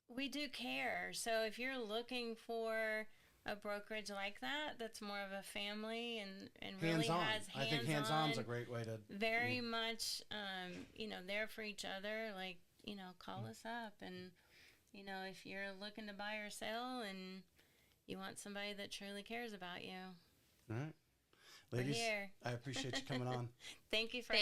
we do care. So if you're looking for a brokerage like that, that's more of a family and really hands-on. has hands-on. I think hands-on's a great way to... Very much, there for each other. Like, call us up. And, if you're looking to buy or sell and you want somebody that truly cares about you. All right. Ladies, we're here. I appreciate you coming on. Thank you for